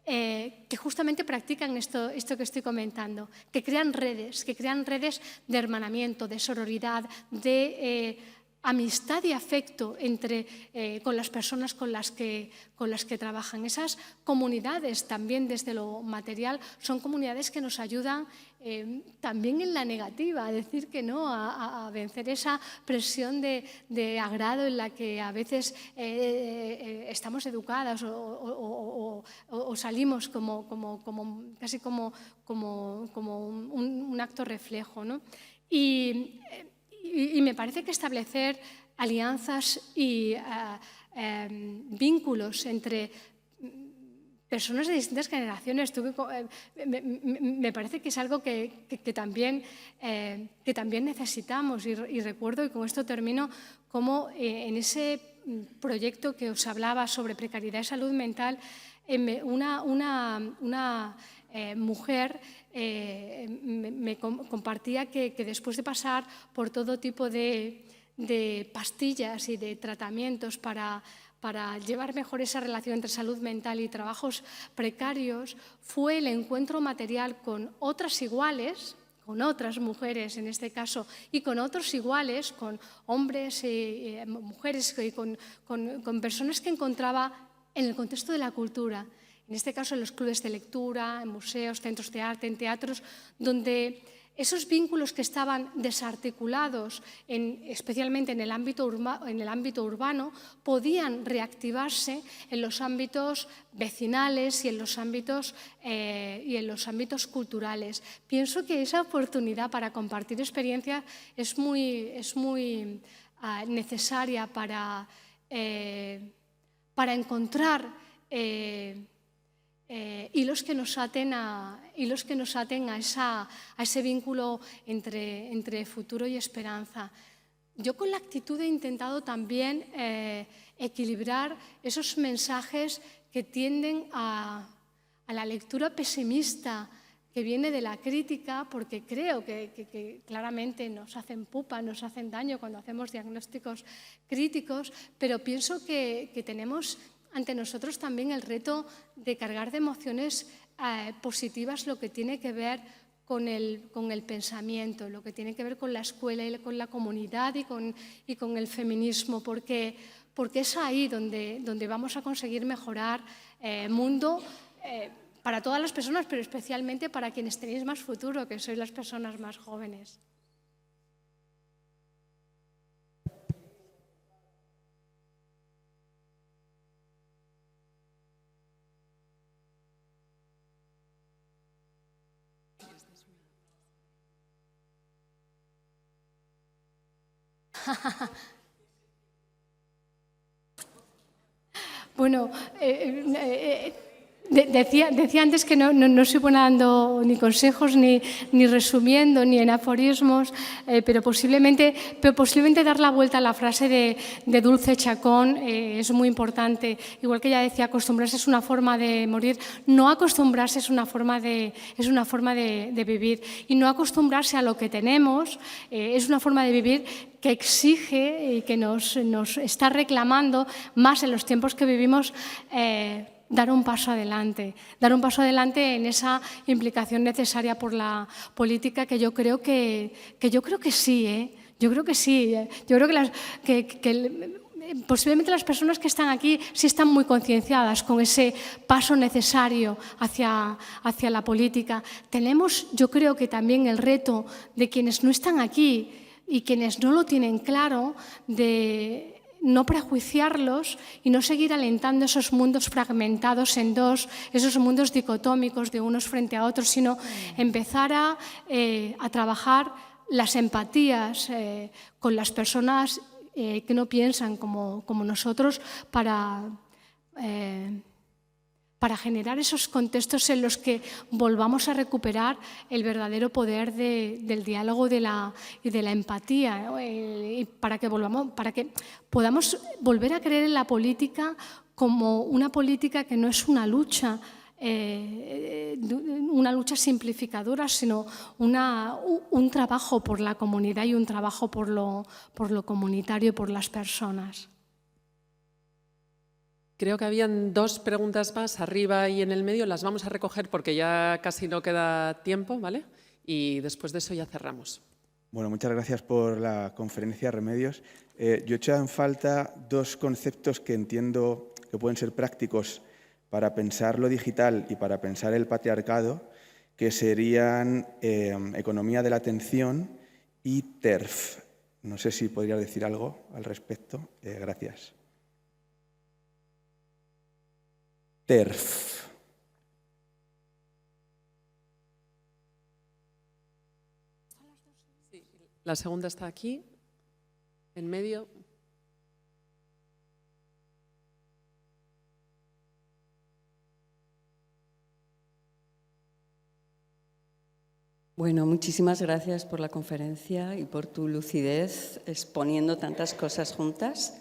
que justamente practican esto que estoy comentando, que crean redes de hermanamiento, de sororidad, de amistad y afecto con las personas con las que trabajan. Esas comunidades también desde lo material son comunidades que nos ayudan también en la negativa, a decir que no, a vencer esa presión de agrado en la que a veces estamos educadas o salimos casi como un acto reflejo, ¿no? Y me parece que establecer alianzas y vínculos entre personas de distintas generaciones me parece que es algo que también necesitamos. Y recuerdo, y con esto termino, cómo en ese proyecto que os hablaba sobre precariedad y salud mental, una mujer me compartía que después de pasar por todo tipo de pastillas y de tratamientos para llevar mejor esa relación entre salud mental y trabajos precarios, fue el encuentro material con otras iguales, con otras mujeres en este caso, y con otros iguales, con hombres y mujeres, y con personas que encontraba en el contexto de la cultura. En este caso, en los clubes de lectura, en museos, centros de arte, en teatros, donde esos vínculos que estaban desarticulados, especialmente en el ámbito urbano, podían reactivarse en los ámbitos vecinales y en los ámbitos culturales. Pienso que esa oportunidad para compartir experiencias es muy necesaria para encontrar hilos que nos aten a ese vínculo entre futuro y esperanza. Yo con la actitud he intentado también equilibrar esos mensajes que tienden a la lectura pesimista que viene de la crítica, porque creo que claramente nos hacen pupa, nos hacen daño cuando hacemos diagnósticos críticos, pero pienso que tenemos ante nosotros también el reto de cargar de emociones positivas lo que tiene que ver con el pensamiento, lo que tiene que ver con la escuela y con la comunidad y con el feminismo, porque es ahí donde vamos a conseguir mejorar el mundo para todas las personas, pero especialmente para quienes tenéis más futuro, que sois las personas más jóvenes. Bueno, decía antes que no soy buena dando ni consejos, ni resumiendo, ni en aforismos, pero posiblemente dar la vuelta a la frase de Dulce Chacón es muy importante. Igual que ella decía, acostumbrarse es una forma de morir, no acostumbrarse es una forma de vivir. Y no acostumbrarse a lo que tenemos es una forma de vivir que exige y que nos está reclamando más en los tiempos que vivimos, dar un paso adelante en esa implicación necesaria por la política, que yo creo que sí, yo creo que sí. Yo creo que posiblemente las personas que están aquí sí están muy concienciadas con ese paso necesario hacia la política. Tenemos, yo creo que también el reto de quienes no están aquí y quienes no lo tienen claro, de no prejuiciarlos y no seguir alentando esos mundos fragmentados en dos, esos mundos dicotómicos de unos frente a otros, sino empezar a trabajar las empatías con las personas que no piensan como nosotros para generar esos contextos en los que volvamos a recuperar el verdadero poder del diálogo y de la empatía, y para que podamos volver a creer en la política como una política que no es una lucha simplificadora, sino un trabajo por la comunidad y un trabajo por lo comunitario y por las personas. Creo que habían dos preguntas más arriba y en el medio. Las vamos a recoger porque ya casi no queda tiempo, ¿vale? Y después de eso ya cerramos. Bueno, muchas gracias por la conferencia, Remedios. Yo he echado en falta dos conceptos que entiendo que pueden ser prácticos para pensar lo digital y para pensar el patriarcado, que serían economía de la atención y TERF. No sé si podrías decir algo al respecto. Gracias. TERF. La segunda está aquí, en medio. Bueno, muchísimas gracias por la conferencia y por tu lucidez exponiendo tantas cosas juntas.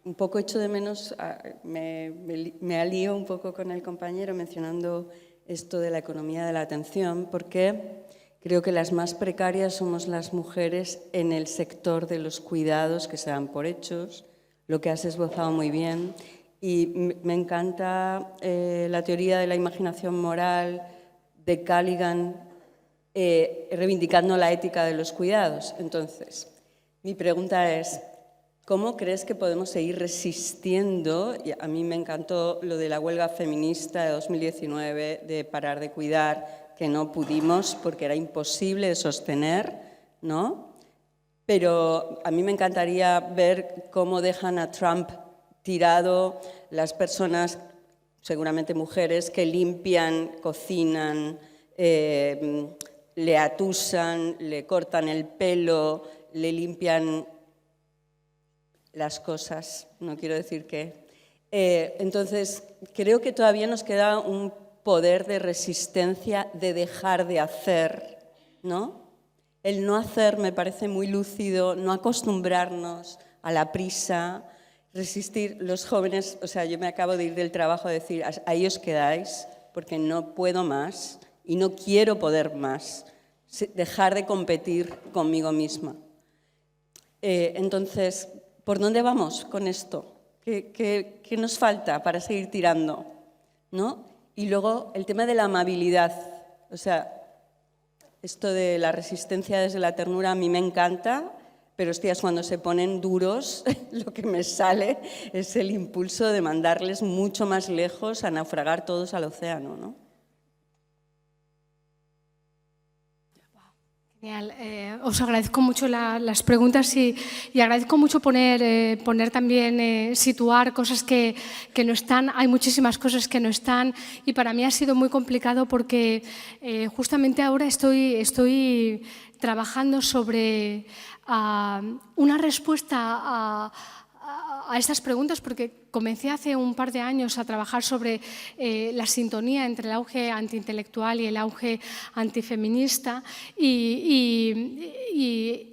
Un poco echo de menos, me alío un poco con el compañero mencionando esto de la economía de la atención, porque creo que las más precarias somos las mujeres en el sector de los cuidados que se dan por hechos, lo que has esbozado muy bien. Y me encanta la teoría de la imaginación moral de Callaghan, reivindicando la ética de los cuidados. Entonces, mi pregunta es, ¿cómo crees que podemos seguir resistiendo? Y a mí me encantó lo de la huelga feminista de 2019, de parar de cuidar, que no pudimos porque era imposible de sostener, ¿no? Pero a mí me encantaría ver cómo dejan a Trump tirado las personas, seguramente mujeres, que limpian, cocinan, le atusan, le cortan el pelo, le limpian las cosas, no quiero decir qué. Entonces, creo que todavía nos queda un poder de resistencia de dejar de hacer, ¿no? El no hacer me parece muy lúcido, no acostumbrarnos a la prisa, resistir. Los jóvenes, o sea, yo me acabo de ir del trabajo a decir, ahí os quedáis, porque no puedo más y no quiero poder más, dejar de competir conmigo misma. Entonces, ¿por dónde vamos con esto? ¿Qué nos falta para seguir tirando? ¿No? Y luego el tema de la amabilidad. O sea, esto de la resistencia desde la ternura a mí me encanta, pero hostias, cuando se ponen duros, lo que me sale es el impulso de mandarles mucho más lejos a naufragar todos al océano, ¿no? Genial. Os agradezco mucho las preguntas y agradezco mucho poner también, situar cosas que no están. Hay muchísimas cosas que no están y para mí ha sido muy complicado porque justamente ahora estoy trabajando sobre una respuesta a estas preguntas porque comencé hace un par de años a trabajar sobre la sintonía entre el auge antiintelectual y el auge antifeminista y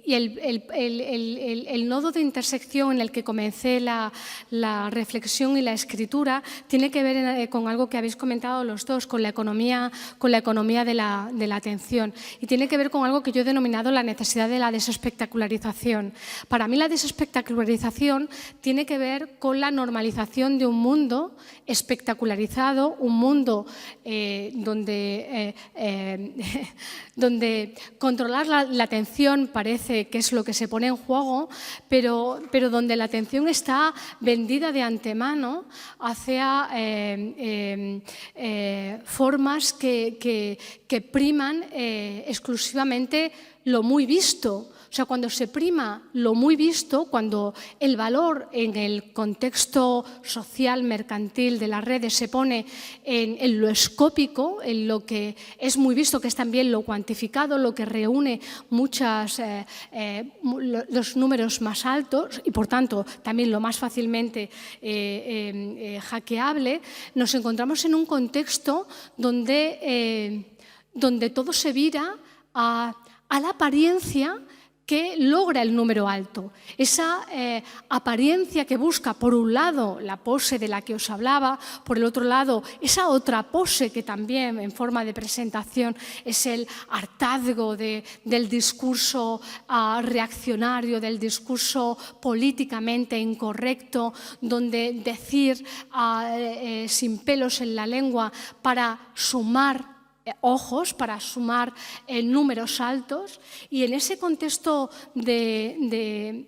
el nodo de intersección en el que comencé la reflexión y la escritura tiene que ver con algo que habéis comentado los dos, con la economía de la atención y tiene que ver con algo que yo he denominado la necesidad de la desespectacularización. Para mí la desespectacularización tiene que ver con la normalización de un mundo espectacularizado, un mundo donde controlar la atención parece que es lo que se pone en juego, pero donde la atención está vendida de antemano hacia formas que priman exclusivamente lo muy visto. O sea, cuando se prima lo muy visto, cuando el valor en el contexto social, mercantil de las redes se pone en lo escópico, en lo que es muy visto, que es también lo cuantificado, lo que reúne los números más altos y, por tanto, también lo más fácilmente hackeable, nos encontramos en un contexto donde todo se vira a la apariencia que logra el número alto. Esa apariencia que busca, por un lado, la pose de la que os hablaba, por el otro lado, esa otra pose que también en forma de presentación es el hartazgo del discurso reaccionario, del discurso políticamente incorrecto, donde decir sin pelos en la lengua para sumar ojos, para sumar números altos, y en ese contexto de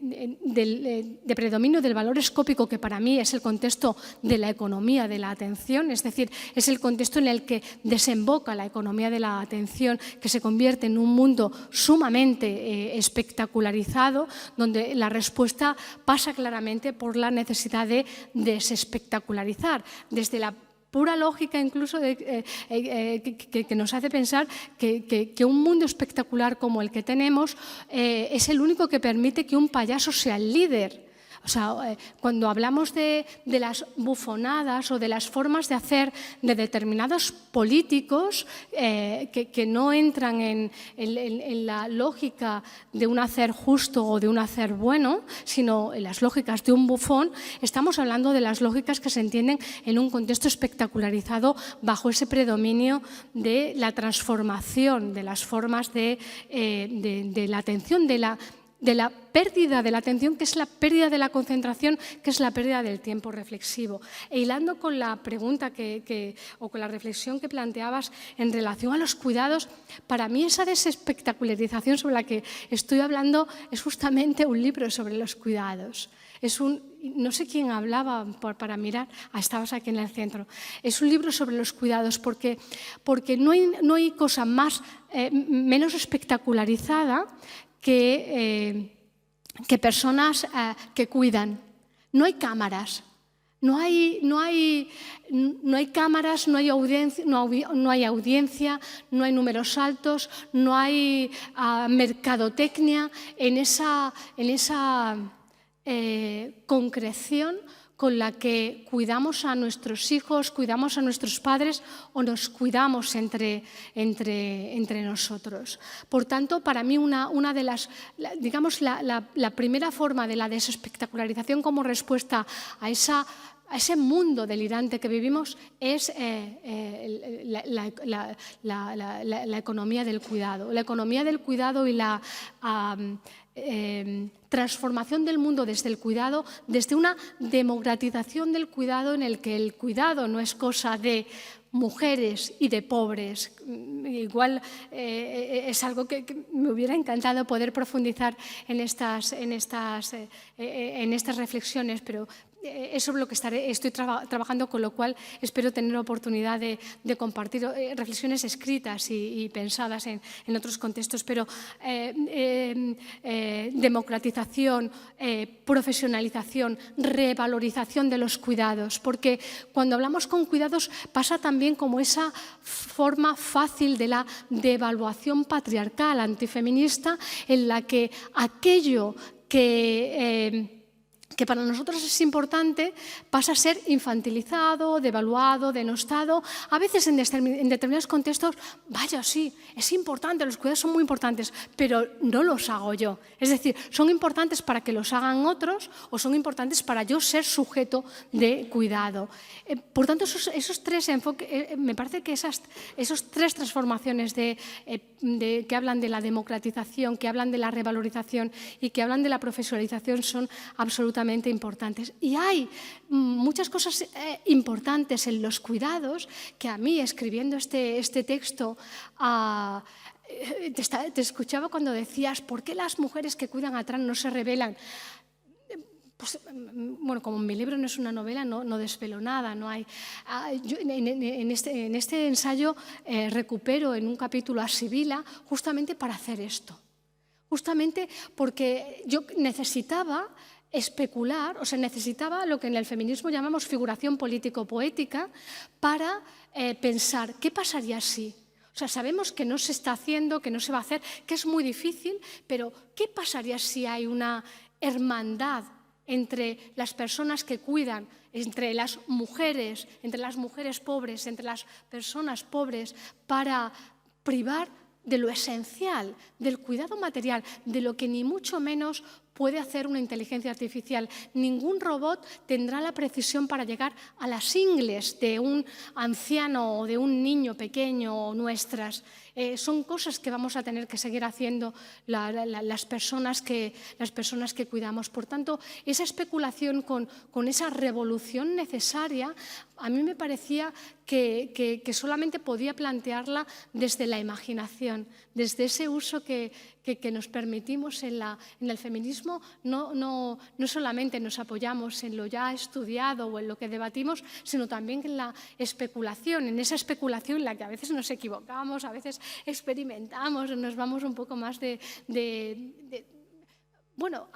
predominio del valor escópico, que para mí es el contexto de la economía de la atención, es decir, es el contexto en el que desemboca la economía de la atención, que se convierte en un mundo sumamente espectacularizado, donde la respuesta pasa claramente por la necesidad de desespectacularizar, desde la pura lógica incluso que nos hace pensar que un mundo espectacular como el que tenemos es el único que permite que un payaso sea el líder. O sea, cuando hablamos de las bufonadas o de las formas de hacer de determinados políticos que no entran en la lógica de un hacer justo o de un hacer bueno, sino en las lógicas de un bufón, estamos hablando de las lógicas que se entienden en un contexto espectacularizado bajo ese predominio de la transformación de las formas de la atención, de la pérdida de la atención, que es la pérdida de la concentración, que es la pérdida del tiempo reflexivo. E hilando con la pregunta o con la reflexión que planteabas en relación a los cuidados, para mí esa desespectacularización sobre la que estoy hablando es justamente un libro sobre los cuidados. No sé quién hablaba para mirar, estabas aquí en el centro. Es un libro sobre los cuidados porque no hay cosa menos espectacularizada que personas que cuidan. No hay cámaras. No hay cámaras, no hay audiencia, no hay números altos, no hay mercadotecnia en esa concreción con la que cuidamos a nuestros hijos, cuidamos a nuestros padres o nos cuidamos entre nosotros. Por tanto, para mí una de las, digamos, la primera forma de la desespectacularización como respuesta a ese mundo delirante que vivimos es la economía del cuidado. La economía del cuidado y la transformación del mundo desde el cuidado, desde una democratización del cuidado en el que el cuidado no es cosa de mujeres y de pobres. Igual es algo que me hubiera encantado poder profundizar en estas reflexiones, pero es sobre lo que estoy trabajando, con lo cual espero tener oportunidad de compartir reflexiones escritas y pensadas en otros contextos, pero democratización, profesionalización, revalorización de los cuidados, porque cuando hablamos con cuidados pasa también como esa forma fácil de la devaluación patriarcal antifeminista en la que aquello que para nosotros es importante pasa a ser infantilizado, devaluado, denostado. A veces en determinados contextos, vaya, sí, es importante, los cuidados son muy importantes, pero no los hago yo. Es decir, son importantes para que los hagan otros o son importantes para yo ser sujeto de cuidado. Por tanto, esos tres enfoques, me parece que esas tres transformaciones que hablan de la democratización, que hablan de la revalorización y que hablan de la profesionalización son absolutamente importantes. Y hay muchas cosas importantes en los cuidados que a mí, escribiendo este texto, te escuchaba cuando decías ¿por qué las mujeres que cuidan atrás no se rebelan? Pues, bueno, como mi libro no es una novela, no desvelo nada. No hay, yo en este ensayo recupero en un capítulo a Sibila justamente para hacer esto. Justamente porque yo necesitaba especular, o sea, necesitaba lo que en el feminismo llamamos figuración político-poética para pensar qué pasaría si. O sea, sabemos que no se está haciendo, que no se va a hacer, que es muy difícil, pero ¿qué pasaría si hay una hermandad entre las personas que cuidan, entre las mujeres pobres, entre las personas pobres, para privar de lo esencial, del cuidado material, de lo que ni mucho menos puede hacer una inteligencia artificial? Ningún robot tendrá la precisión para llegar a las ingles de un anciano o de un niño pequeño o nuestras. Son cosas que vamos a tener que seguir haciendo las personas que cuidamos. Por tanto, esa especulación con esa revolución necesaria, a mí me parecía que solamente podía plantearla desde la imaginación, desde ese uso que nos permitimos en el feminismo. No solamente nos apoyamos en lo ya estudiado o en lo que debatimos, sino también en la especulación, en esa especulación en la que a veces nos equivocamos, a veces experimentamos, nos vamos un poco más bueno,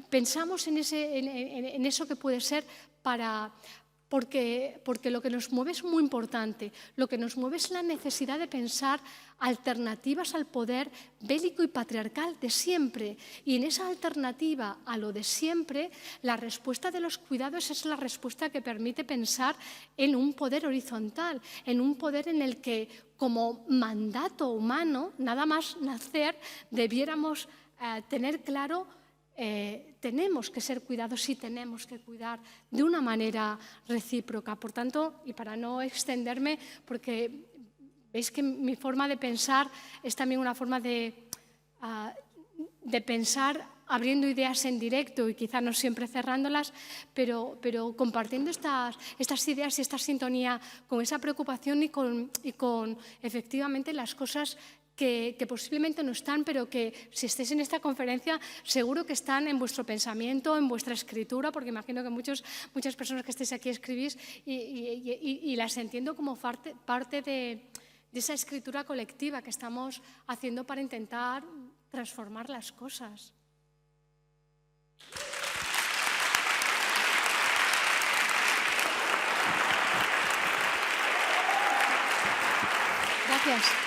pensamos en eso que puede ser porque lo que nos mueve es muy importante. Lo que nos mueve es la necesidad de pensar alternativas al poder bélico y patriarcal de siempre. Y en esa alternativa a lo de siempre, la respuesta de los cuidados es la respuesta que permite pensar en un poder horizontal, en un poder en el que, como mandato humano, nada más nacer, debiéramos tener claro tenemos que ser cuidados y tenemos que cuidar de una manera recíproca. Por tanto, y para no extenderme, porque veis que mi forma de pensar es también una forma de de pensar abriendo ideas en directo y quizá no siempre cerrándolas, pero compartiendo estas ideas y esta sintonía con esa preocupación y con efectivamente las cosas que posiblemente no están, pero que si estáis en esta conferencia seguro que están en vuestro pensamiento, en vuestra escritura, porque imagino que muchas personas que estéis aquí escribís y las entiendo como parte de esa escritura colectiva que estamos haciendo para intentar transformar las cosas. Gracias.